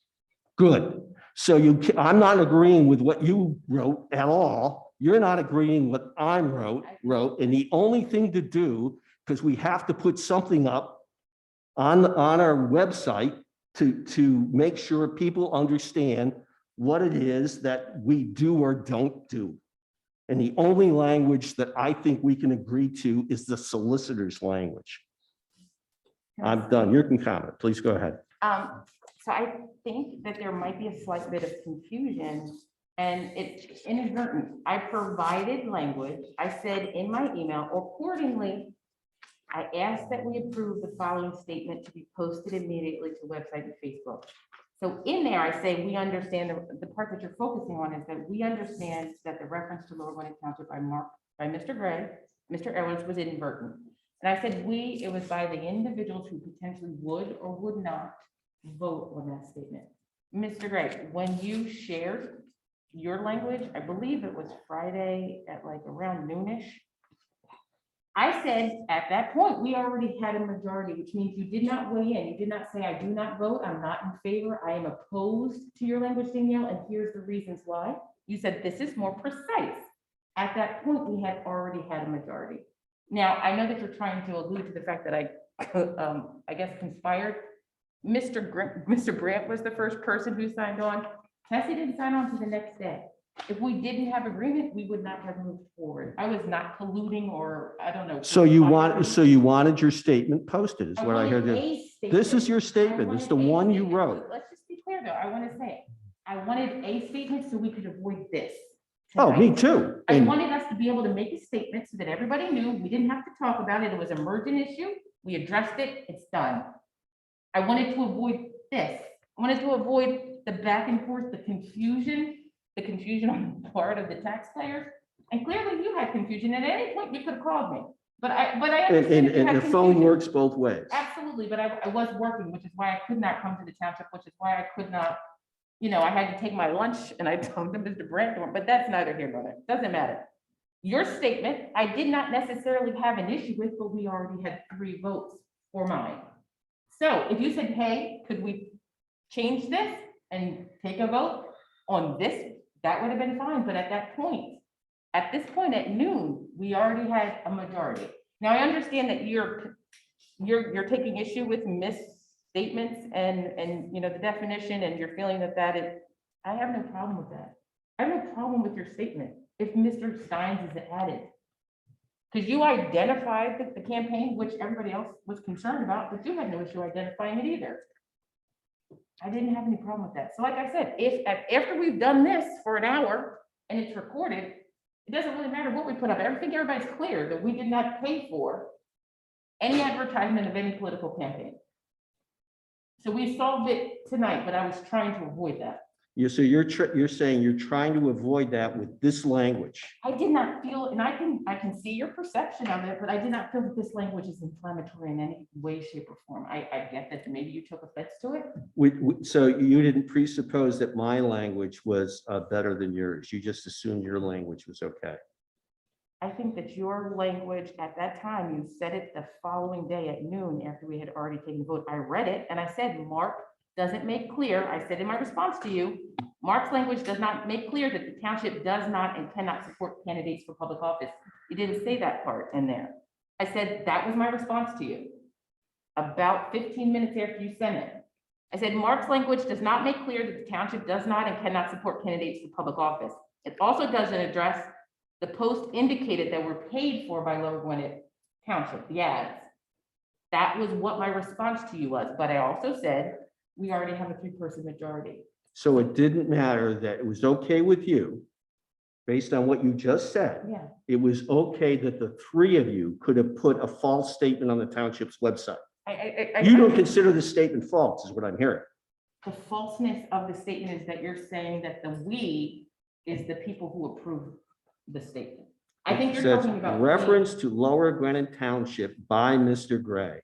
Good. So I'm not agreeing with what you wrote at all. You're not agreeing with what I wrote. And the only thing to do, because we have to put something up on our website to make sure people understand what it is that we do or don't do. And the only language that I think we can agree to is the solicitor's language. I'm done. You can comment. Please go ahead. So I think that there might be a slight bit of confusion, and it's inadvertent. I provided language. I said in my email, accordingly, I asked that we approve the following statement to be posted immediately to website and Facebook. So in there, I say, we understand the part that you're focusing on is that we understand that the reference to Lower Gwinnett Township by Mr. Gray, Mr. Owens was inadvertent. And I said, it was by the individuals who potentially would or would not vote on that statement. Mr. Gray, when you shared your language, I believe it was Friday at like around noonish. I said at that point, we already had a majority, which means you did not weigh in. You did not say, I do not vote. I'm not in favor. I am opposed to your language, Danielle, and here's the reasons why. You said this is more precise. At that point, we had already had a majority. Now, I know that you're trying to allude to the fact that I guess conspired. Mr. Brandt was the first person who signed on. Tessie didn't sign on to the next day. If we didn't have agreement, we would not have moved forward. I was not colluding, or I don't know. So you wanted your statement posted is what I heard. This is your statement. It's the one you wrote. Let's just be clear though. I want to say, I wanted a statement so we could avoid this. Oh, me tonight. too. I wanted us to be able to make a statement so that everybody knew we didn't have to talk about it. It was an emergent issue. We addressed it. It's done. I wanted to avoid this. I wanted to avoid the back and forth, the confusion on the part of the taxpayers. And clearly you had confusion. At any point, you could have called me. But I And, understand if you and had the phone confusion. works both ways. Absolutely, but I was working, which is why I could not come to the township, which is why I could not, I had to take my lunch and I told them Mr. Brandon, but that's neither here nor there. Doesn't matter. Your statement, I did not necessarily have an issue with, but we already had 3 votes for mine. So if you said, hey, could we change this and take a vote on this, that would have been fine. But at this point at noon, we already had a majority. Now, I understand that you're taking issue with misstatements and the definition, and you're feeling that is, I have no problem with that. I have no problem with your statement if Mr. Steins is added. Because you identified the campaign, which everybody else was concerned about, but you had no issue identifying it either. I didn't have any problem with that. So like I said, after we've done this for an hour and it's recorded, it doesn't really matter what we put up. I think everybody's clear that we did not pay for any advertisement of any political campaign. So we solved it tonight, but I was trying to avoid that. So you're saying you're trying to avoid that with this language. I did not feel, and I can see your perception of it, but I did not feel that this language is inflammatory in any way, shape, or form. I get that maybe you took offense to it. So you didn't presuppose that my language was better than yours. You just assumed your language was okay. I think that your language at that time, you said it the following day at noon after we had already taken the vote. I read it and I said, Mark doesn't make clear, I said in my response to you, Mark's language does not make clear that the township does not and cannot support candidates for public office. You didn't say that part in there. I said, that was my response to you. About 15 minutes after you sent it. I said, Mark's language does not make clear that the township does not and cannot support candidates for public office. It also doesn't address the post indicated that were paid for by Lower Gwinnett Township, the ads. That was what my response to you was, but I also said, we already have a 3-person majority. So it didn't matter that it was okay with you, based on what you just said. Yeah. It was okay that the 3 of you could have put a false statement on the township's website. You don't consider the statement false, is what I'm hearing. The falseness of the statement is that you're saying that the we is the people who approve the statement. I think It you're says talking about reference to Lower Gwinnett Township by Mr. Gray.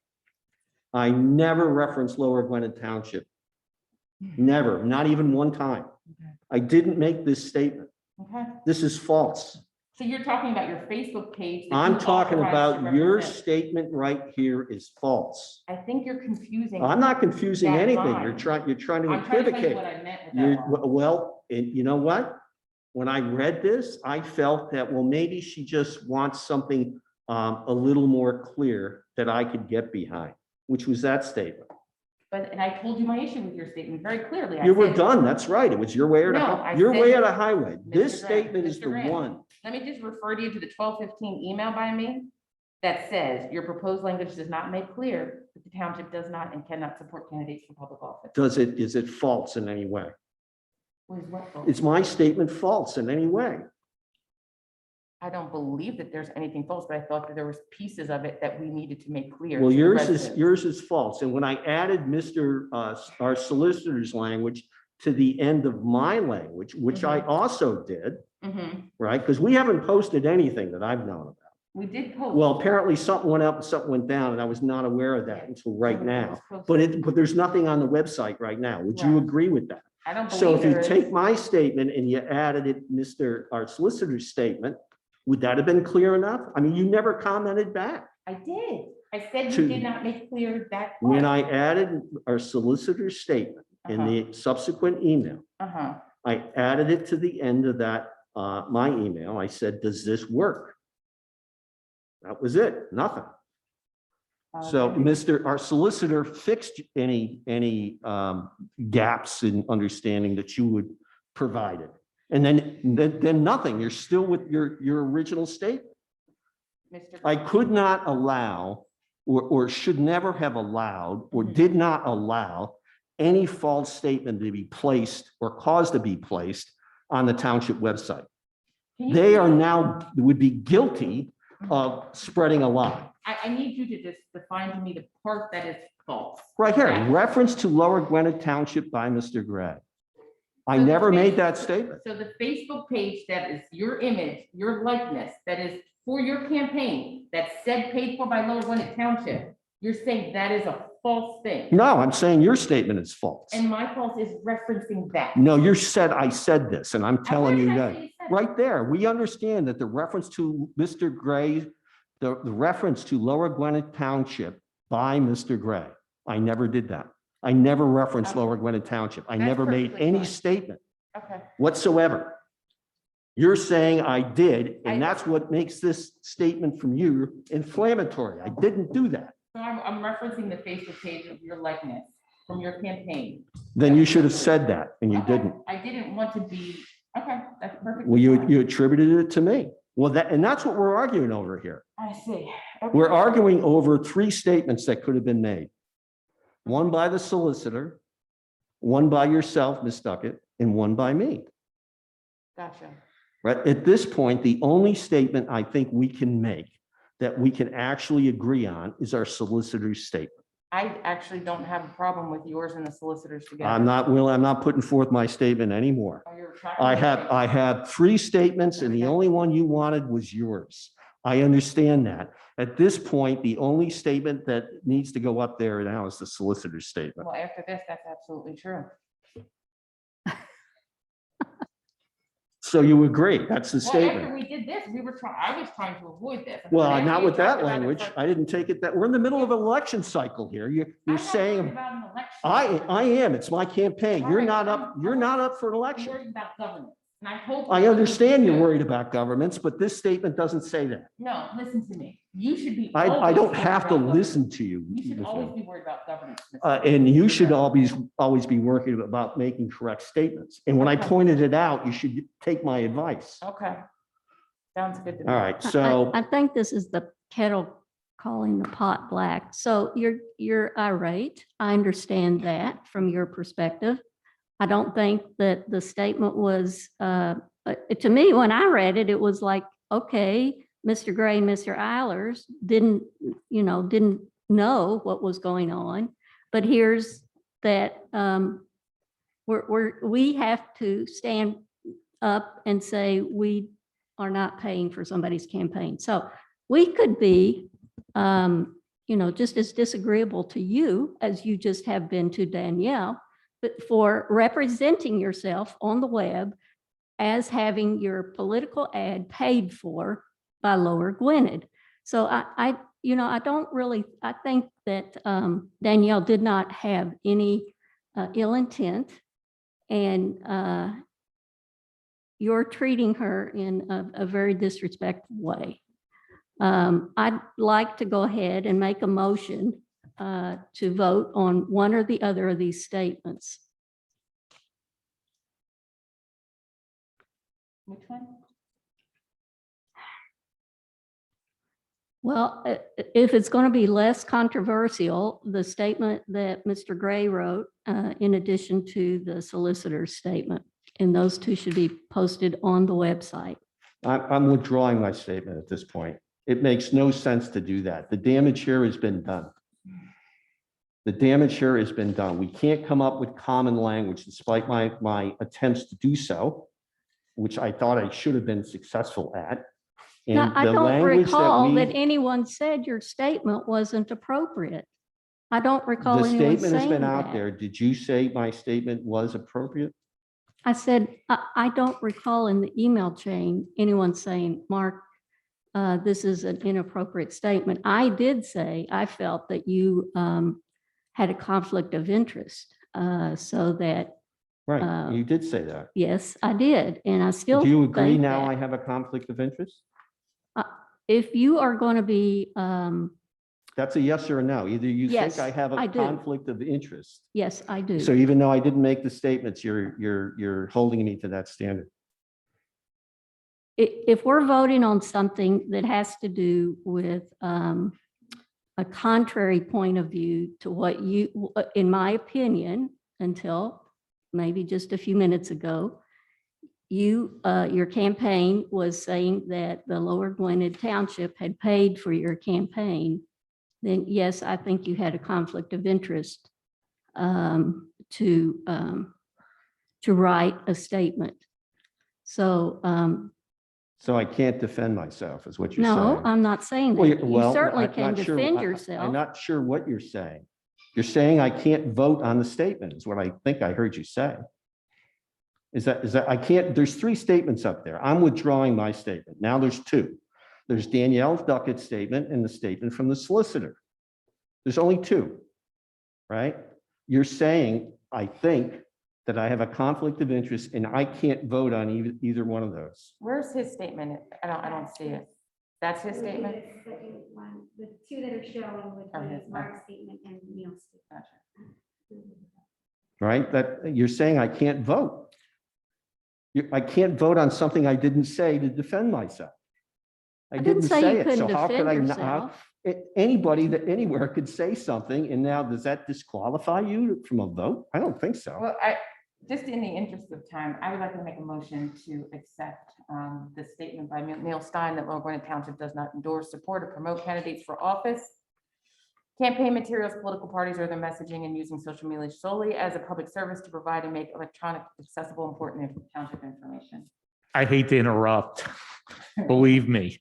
I never referenced Lower Gwinnett Township. Never, not even one time. Okay. I didn't make this statement. Okay, This is false. so you're talking about your Facebook page. that I'm you talking authorized to about your represent. statement right here is false. I think you're confusing. I'm not confusing that anything. line. You're trying to I'm trying to tell you equivocate. what I meant with You're, that line. well, and you know what? When I read this, I felt that, well, maybe she just wants something a little more clear that I could get behind, which was that statement. And I told you my issue with your statement very clearly. I You were said- done. That's right. It was your way or the, No, I your said- way or the highway. This Mr. Grant, statement is Mr. the Grant. one. Let me just refer you to the 1215 email by me that says your proposed language does not make clear that the township does not and cannot support candidates for public office. Is it false in any way? Was what false? Is my statement false in any way? I don't believe that there's anything false, but I thought that there was pieces of it that we needed to make clear. Well, to the yours residents. is false. And when I added our solicitor's language to the end of my language, which I also did, Mhm. right? Because we haven't posted anything that I've known about. We did post. Well, apparently something went up and something went down, and I was not aware of that until right now. But there's nothing on the website right now. Would you Right. agree with that? I don't So believe if you there is. take my statement and you added it, our solicitor's statement, would that have been clear enough? I mean, you never commented back. I did. I said To- you did not make clear that. When part. I added our solicitor's statement in the subsequent email, Uh-huh. I added it to the end of that, my email. I said, does this work? That was it, nothing. So our solicitor fixed any gaps in understanding that you would provide it. And then nothing, you're still with your original statement. Mr. I could not allow, or should never have allowed, or did not allow any false statement to be placed or caused to be placed on the township website. Can you They are please- now, would be guilty of spreading a lie. I need you to just define to me the part that is false. Right here, Okay? reference to Lower Gwinnett Township by Mr. Gray. I So the never made face- that statement. So the Facebook page that is your image, your likeness, that is for your campaign, that said paid for by Lower Gwinnett Township. You're saying that is a false thing. No, I'm saying your statement is false. And my false is referencing that. No, you said I said this, and I'm telling you Where did I that. say you said it? Right there, we understand that the reference to Mr. Gray, the reference to Lower Gwinnett Township by Mr. Gray. I never did that. I never referenced Okay. Lower Gwinnett Township. I That's never made perfectly any fine. statement Okay. whatsoever. You're saying I did, and I- that's what makes this statement from you inflammatory. I didn't do that. So I'm referencing the Facebook page of your likeness from your campaign. Then you should have said that, and you Okay. didn't. I didn't want to be, okay, that's perfect. Well, you attributed it to me. Well, and that's what we're arguing over here. I see. We're Okay. arguing over three statements that could have been made. One by the solicitor, one by yourself, Ms. Duckett, and one by me. Gotcha. Right? At this point, the only statement I think we can make that we can actually agree on is our solicitor's statement. I actually don't have a problem with yours and the solicitors together. I'm not putting forth my statement anymore. Oh, you're tracking I your have, statement. I had three statements and the Okay. only one you wanted was yours. I understand that. At this point, the only statement that needs to go up there now is the solicitor's statement. Well, after this, that's absolutely true. So you agree, that's the Well, after statement. we did this, I was trying to avoid this. Well, After not you with that talked about it language. for- I didn't take it that, we're in the middle of an election cycle here. You're I'm not worried saying, about an election. I am, it's my campaign. All You're right, not I'm- up, you're not up for an I'm election. worried about governance, and I hope. I understand you're worried about governments, but this statement doesn't say that. No, listen to me. You should be. I always don't worried have to about governance. listen to you. You should always be worried about governance. Mr. And you should Supervisor. always be working about making correct statements. And when I Okay. pointed it out, you should take my advice. Okay. Sounds good to me. All right, I- so, I think this is the kettle calling the pot black. So you're irate. I understand that from your perspective. I don't think that the statement was, to me, when I read it, it was like, okay, Mr. Gray and Mr. Eilers didn't know what was going on. But here's that, we have to stand up and say, we are not paying for somebody's campaign. So we could be, just as disagreeable to you as you just have been to Danielle, but for representing yourself on the web as having your political ad paid for by Lower Gwinnett. So I think that Danielle did not have any ill intent, and you're treating her in a very disrespectful way. I'd like to go ahead and make a motion to vote on one or the other of these statements. Which one? Well, if it's going to be less controversial, the statement that Mr. Gray wrote, in addition to the solicitor's statement, and those two should be posted on the website. I'm withdrawing my statement at this point. It makes no sense to do that. The damage here has been done. The damage here has been done. We can't come up with common language despite my attempts to do so, which I thought I should have been successful at. Now, And I the don't language recall that we, anyone said your statement wasn't appropriate. I don't recall the anyone statement has saying been out that. there. Did you say my statement was appropriate? I said, I don't recall in the email chain anyone saying, Mark, this is an inappropriate statement. I did say I felt that you had a conflict of interest, so that, Right, you did say that. yes, I did, and I still Do you agree think now that. I have a conflict of interest? If you are going to be, That's a yes or a no. Either you think Yes, I have I a do. conflict of interest. yes, I do. So even though I didn't make the statements, you're holding me to that standard. If we're voting on something that has to do with a contrary point of view to what you, in my opinion, until maybe just a few minutes ago, your campaign was saying that the Lower Gwinnett Township had paid for your campaign, then yes, I think you had a conflict of interest to write a statement. So So I can't defend myself, is what you're saying? No, I'm not saying Well, that. You well, certainly I'm can not sure- defend I'm yourself. not sure what you're saying. You're saying I can't vote on the statement is what I think I heard you say. Is that, I can't, there's 3 statements up there. I'm withdrawing my statement. Now there's 2. There's Danielle Duckett's statement and the statement from the solicitor. There's only 2, right? You're saying, I think, that I have a conflict of interest and I can't vote on either one of those. Where's his statement? I don't see it. That's his statement? The second one, the 2 that are showing would Or his- be Mark's statement and Neil's statement. Right? That you're saying I can't vote. I can't vote on something I didn't say to defend myself. I didn't say you it, couldn't so how could defend I yourself. Anybody that anywhere could say something, and now does that disqualify you from a vote? I don't think so. Well, just in the interest of time, I would like to make a motion to accept the statement by Neil Stein that Lower Gwinnett Township does not endorse, support, or promote candidates for office, campaign materials, political parties, or their messaging, and using social media solely as a public service to provide and make electronic accessible important township information. I hate to interrupt, believe me.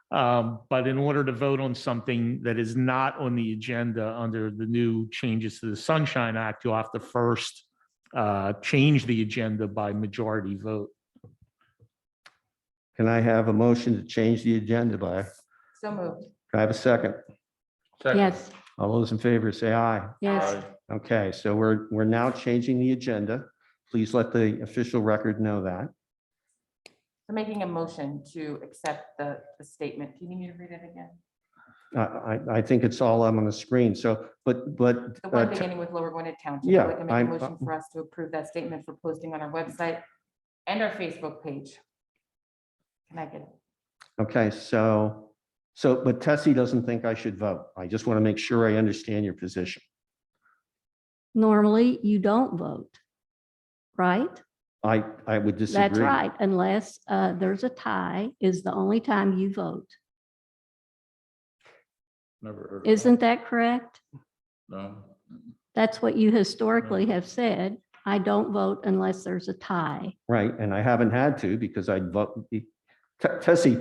But in order to vote on something that is not on the agenda under the new changes to the Sunshine Act, you'll have to first change the agenda by majority vote. Can I have a motion to change the agenda by, So moved. can I have a second? Yes, All those in favor say aye. yes. Okay, so we're now changing the agenda. Please let the official record know that. So making a motion to accept the statement. Do you need me to read it again? I think it's all on the screen. So, but. The one beginning with Lower Gwinnett Township. Yeah, I'd like to make a I'm- motion for us to approve that statement for posting on our website and our Facebook page. Can I get it? Okay, but Tessie doesn't think I should vote. I just want to make sure I understand your position. Normally, you don't vote, right? I would disagree. That's right, unless there's a tie is the only time you vote. Never heard. Isn't that correct? No. That's what you historically have said. I don't vote unless there's a tie. Right, and I haven't had to because I vote. Tessie,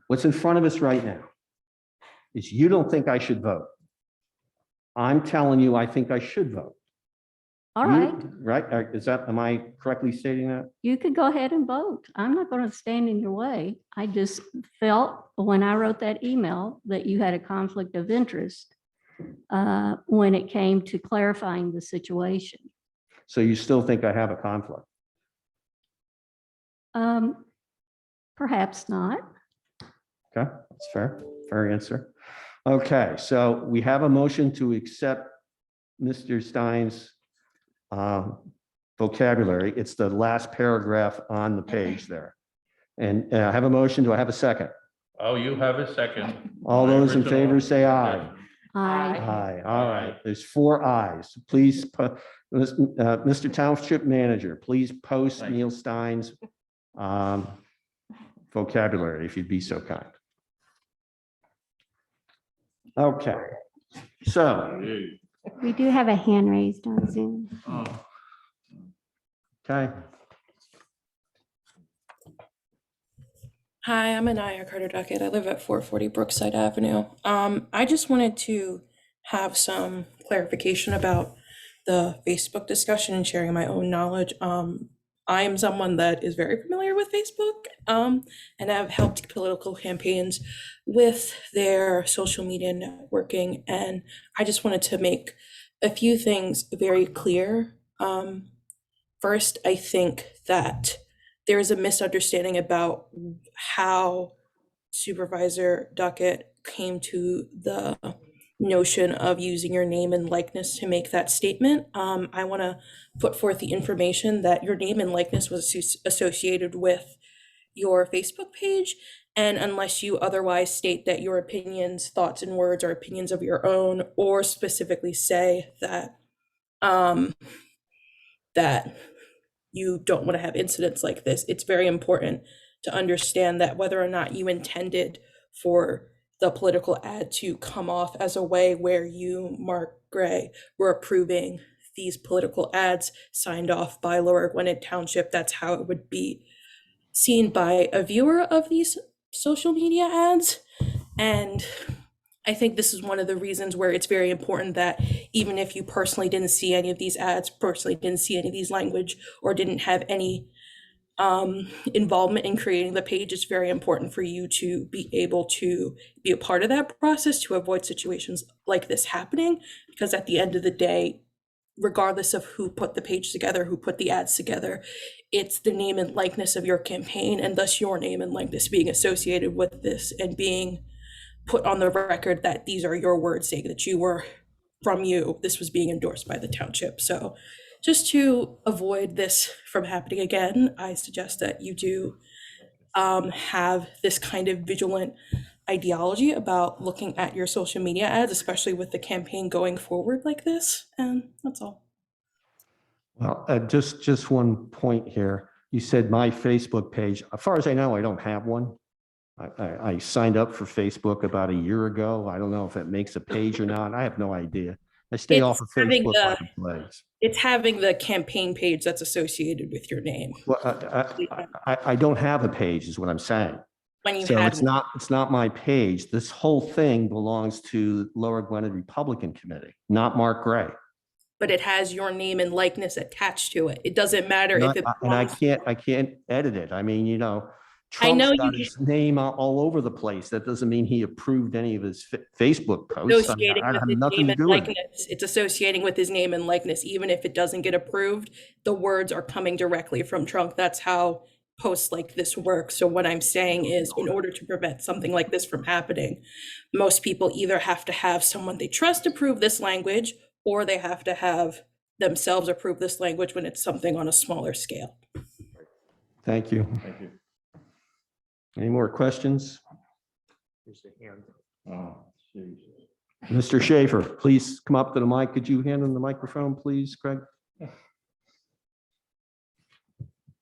what's in front of us right now is you don't think I should vote. I'm telling you, I think I should vote. All You- right, Right, am I correctly stating that? you could go ahead and vote. I'm not going to stand in your way. I just felt when I wrote that email that you had a conflict of interest when it came to clarifying the situation. So you still think I have a conflict? Perhaps not. Okay, that's fair answer. Okay, so we have a motion to accept Mr. Stein's vocabulary. It's the last paragraph on the page there. And I have a motion. Do I have a second? Oh, you have a second. All My those in original favor say aye. suggestion. I, Aye, all right. There's 4 ayes. Please, Mr. Township Manager, please post Thank you. Neil Stein's vocabulary, if you'd be so kind. Okay, so, We do have a hand raised on Zoom. Oh. okay. Hi, I'm Anaya Carter Duckett. I live at 440 Brookside Avenue. I just wanted to have some clarification about the Facebook discussion and sharing my own knowledge. I am someone that is very familiar with Facebook, and I've helped political campaigns with their social media networking. And I just wanted to make a few things very clear. First, I think that there is a misunderstanding about how Supervisor Duckett came to the notion of using your name and likeness to make that statement. I want to put forth the information that your name and likeness was associated with your Facebook page. And unless you otherwise state that your opinions, thoughts, and words are opinions of your own, or specifically say that that you don't want to have incidents like this, it's very important to understand that whether or not you intended for the political ad to come off as a way where you, Mark Gray, were approving these political ads signed off by Lower Gwinnett Township, that's how it would be seen by a viewer of these social media ads. And I think this is one of the reasons where it's very important that even if you personally didn't see any of these ads, personally didn't see any of these language, or didn't have any involvement in creating the page, it's very important for you to be able to be a part of that process to avoid situations like this happening. Because at the end of the day, regardless of who put the page together, who put the ads together, it's the name and likeness of your campaign, and thus your name and likeness being associated with this and being put on the record that these are your words saying that you were from you, this was being endorsed by the township. So just to avoid this from happening again, I suggest that you do have this kind of vigilant ideology about looking at your social media ads, especially with the campaign going forward like this. And that's all. Well, just one point here. You said my Facebook page. As far as I know, I don't have one. I signed up for Facebook about a year ago. I don't know if it makes a page or not. I have no idea. I stay off of Facebook like the plague. It's having the campaign page that's associated with your name. Well, I don't have a page is what I'm saying. When you So had it's not my page. This whole thing belongs to Lower Gwinnett Republican Committee, not Mark Gray. but it has your name and likeness attached to it. It doesn't matter if it. And I can't edit it. I mean, you know, I know Trump's got you his name all over the place. That doesn't mean he approved any of his Facebook posts. I mean, associating I with have his nothing name to and do with it. likeness. It's associating with his name and likeness. Even if it doesn't get approved, the words are coming directly from Trump. That's how posts like this work. So what I'm saying is, in order to prevent something like this from happening, most people either have to have someone they trust approve this language, or they have to have themselves approve this language when it's something on a smaller scale. Thank you. Thank you. Any more questions? Here's the hand. Oh, Jesus. Mr. Schaefer, please come up to the mic. Could you hand him the microphone, please, Craig?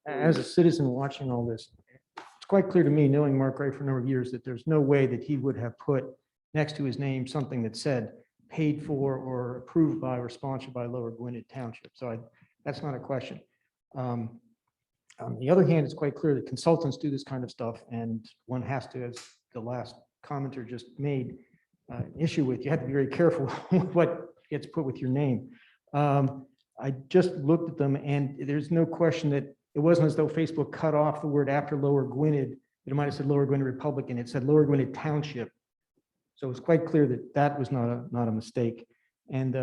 As a citizen watching all this, it's quite clear to me, knowing Mark Gray for a number of years, that there's no way that he would have put next to his name something that said paid for or approved by or sponsored by Lower Gwinnett Township. So that's not a question. On the other hand, it's quite clear that consultants do this kind of stuff, and one has to, as the last commenter just made an issue with, you have to be very careful what gets put with your name. I just looked at them, and there's no question that it wasn't as though Facebook cut off the word after Lower Gwinnett. It might have said Lower Gwinnett Republican. It said Lower Gwinnett Township. So it's quite clear that that was not a mistake. And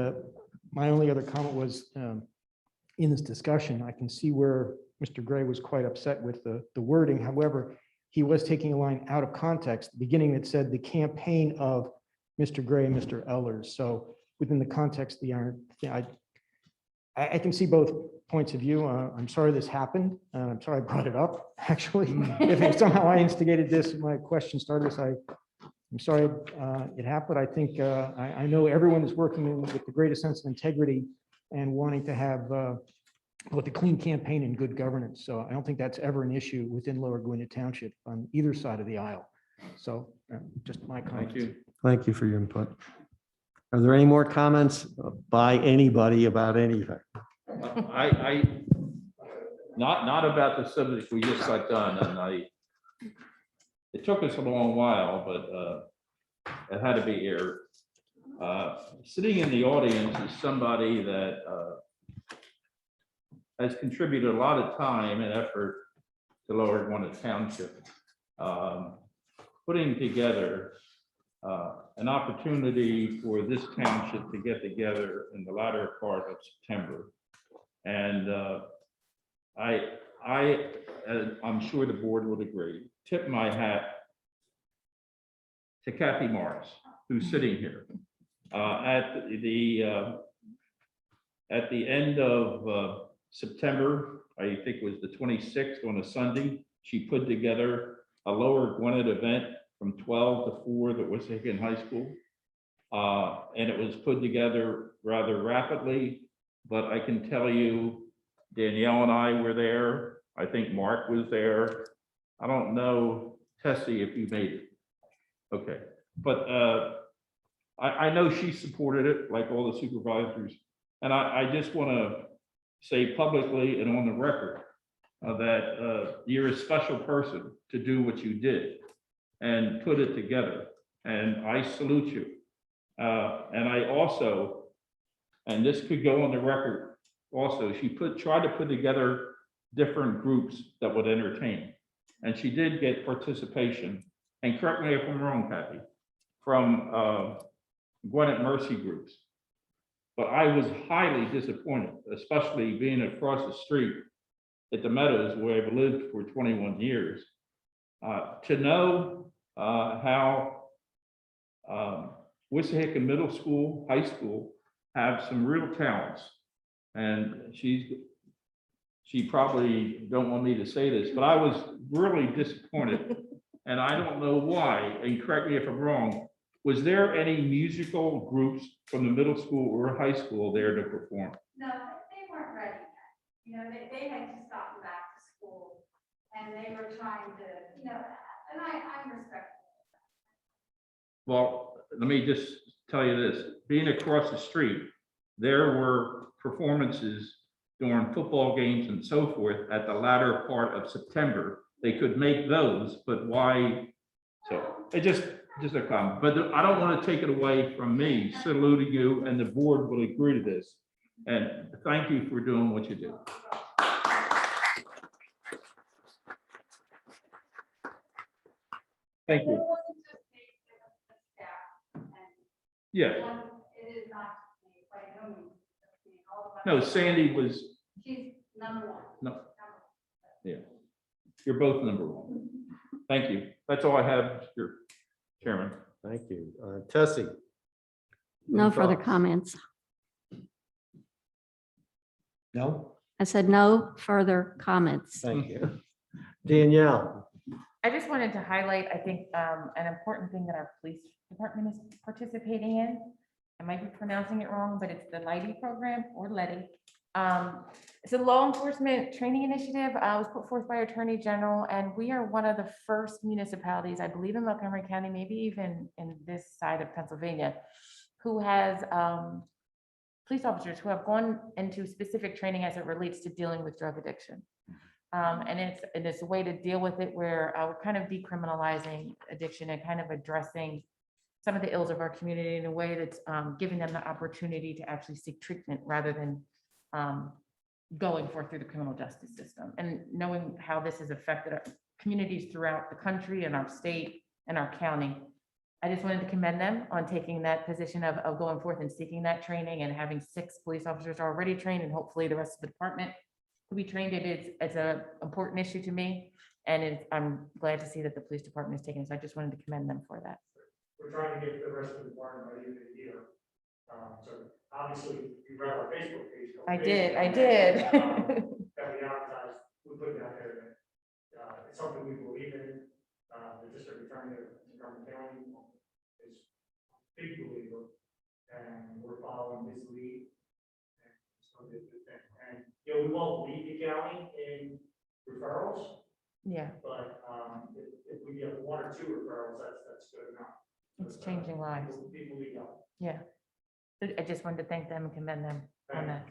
my only other comment was, in this discussion, I can see where Mr. Gray was quite upset with the wording. However, he was taking a line out of context, the beginning that said the campaign of Mr. Gray and Mr. Ellers. So within the context, I can see both points of view. I'm sorry this happened. I'm sorry I brought it up, actually. If somehow I instigated this, my question started this, I'm sorry it happened. I think I know everyone is working with the greatest sense of integrity and wanting to have both a clean campaign and good governance. So I don't think that's ever an issue within Lower Gwinnett Township on either side of the aisle. So just my comments. Thank you. Thank you for your input. Are there any more comments by anybody about anything? Not about the subject we just got done, and it took us a long while, but it had to be aired. Sitting in the audience is somebody that has contributed a lot of time and effort to Lower Gwinnett Township, putting together an opportunity for this township to get together in the latter part of September. And I'm sure the board would agree, tip my hat to Kathy Morris, who's sitting here. At the end of September, I think it was the 26th on a Sunday, she put together a Lower Gwinnett event from 12 to 4 that was in high school. And it was put together rather rapidly, but I can tell you, Danielle and I were there. I think Mark was there. I don't know, Tessie, if you made it. Okay, but I know she supported it, like all the supervisors. And I just want to say publicly and on the record that you're a special person to do what you did and put it together. And I salute you. And I also, and this could go on the record also, she tried to put together different groups that would entertain. And she did get participation, and correct me if I'm wrong, Kathy, from Gwinnett Mercy groups. But I was highly disappointed, especially being across the street at the Meadows where I've lived for 21 years, to know how Wissahickon Middle School, High School have some real talents. And she probably don't want me to say this, but I was really disappointed. And I don't know why, and correct me if I'm wrong, was there any musical groups from the middle school or high school there to perform? No, they weren't ready yet. You know, they had just gotten back to school and they were trying to, you know, and I'm respectful. Well, let me just tell you this, being across the street, there were performances during football games and so forth at the latter part of September. They could make those, but why? So it just a comment, but I don't want to take it away from me saluting you, and the board will agree to this. And thank you for doing what you do. Thank you. Yeah. It is not by no means. No, Sandy was, She's number one. no, yeah. You're both number one. Thank you. That's all I have, Mr. Chairman. Thank you. Tessie? No Any further thoughts? comments. No? I said no further comments. Thank you. Danielle? I just wanted to highlight, I think, an important thing that our police department is participating in. I might be pronouncing it wrong, but it's the LIDI program, or LEDI. It's a law enforcement training initiative. Was put forth by Attorney General, and we are one of the first municipalities, I believe in Montgomery County, maybe even in this side of Pennsylvania, who has police officers who have gone into specific training as it relates to dealing with drug addiction. And it's a way to deal with it where we're kind of decriminalizing addiction and kind of addressing some of the ills of our community in a way that's giving them the opportunity to actually seek treatment rather than going through the criminal justice system. And knowing how this has affected our communities throughout the country and our state and our county, I just wanted to commend them on taking that position of going forth and seeking that training and having 6 police officers already trained, and hopefully the rest of the department will be trained. It's an important issue to me, and I'm glad to see that the police department is taking it. So I just wanted to commend them for that. We're trying to get the rest of the department by the end of the year. So obviously, you read our Facebook page. I did. That we advertised, we put it out there that it's something we believe in. The district attorney of Montgomery County is a big believer, and we're following his lead. And so and you know, we won't lead the county in referrals. Yeah, But if we get 1 or 2 referrals, that's good enough. it's changing lives. People we know. Yeah. So I just wanted to thank them and commend them on that.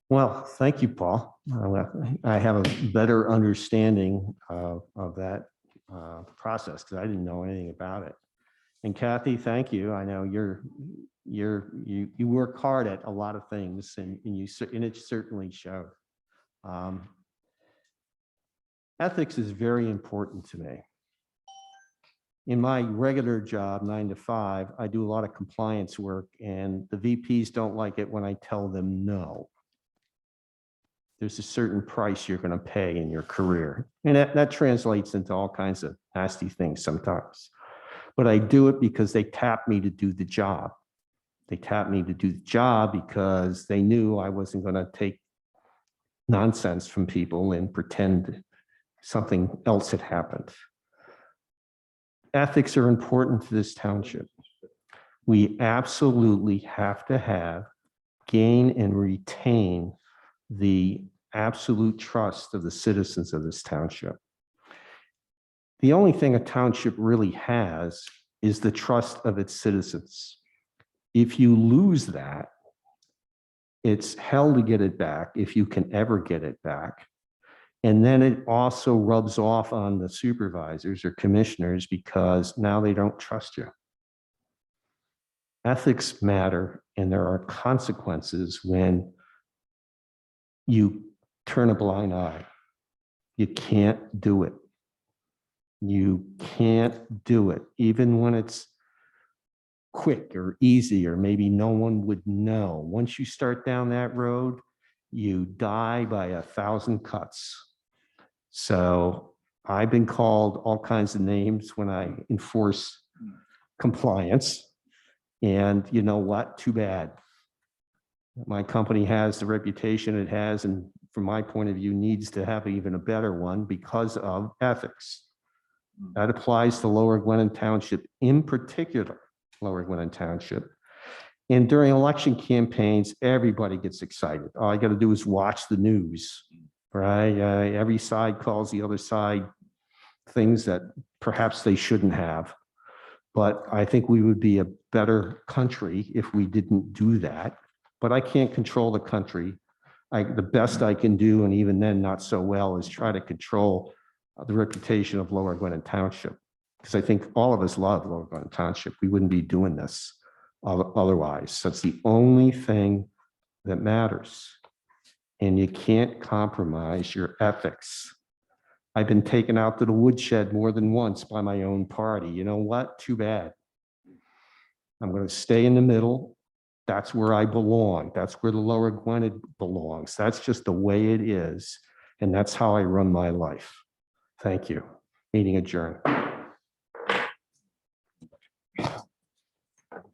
Well, thank you, Paul. I have a better understanding of that process because I didn't know anything about it. And Kathy, thank you. I know you work hard at a lot of things, and it certainly showed. Ethics is very important to me. In my regular job, 9 to 5, I do a lot of compliance work, and the VPs don't like it when I tell them no. There's a certain price you're going to pay in your career. And that translates into all kinds of nasty things sometimes. But I do it because they tap me to do the job. They tapped me to do the job because they knew I wasn't going to take nonsense from people and pretend something else had happened. Ethics are important to this township. We absolutely have to gain and retain the absolute trust of the citizens of this township. The only thing a township really has is the trust of its citizens. If you lose that, It's hell to get it back if you can ever get it back. And then it also rubs off on the supervisors or commissioners because now they don't trust you. Ethics matter, and there are consequences when you turn a blind eye. You can't do it. You can't do it, even when it's quick or easy, or maybe no one would know. Once you start down that road, you die by 1,000 cuts. So I've been called all kinds of names when I enforce compliance. And you know what? Too bad. My company has the reputation it has, and from my point of view, needs to have even a better one because of ethics. That applies to Lower Gwinnett Township, in particular, Lower Gwinnett Township. And during election campaigns, everybody gets excited. All I got to do is watch the news, right? Every side calls the other side things that perhaps they shouldn't have. But I think we would be a better country if we didn't do that. But I can't control the country. The best I can do, and even then not so well, is try to control the reputation of Lower Gwinnett Township. Because I think all of us love Lower Gwinnett Township. We wouldn't be doing this otherwise. That's the only thing that matters. And you can't compromise your ethics. I've been taken out to the woodshed more than once by my own party. You know what? Too bad. I'm going to stay in the middle. That's where I belong. That's where the Lower Gwinnett belongs. That's just the way it is. And that's how I run my life. Thank you. Meeting adjourned.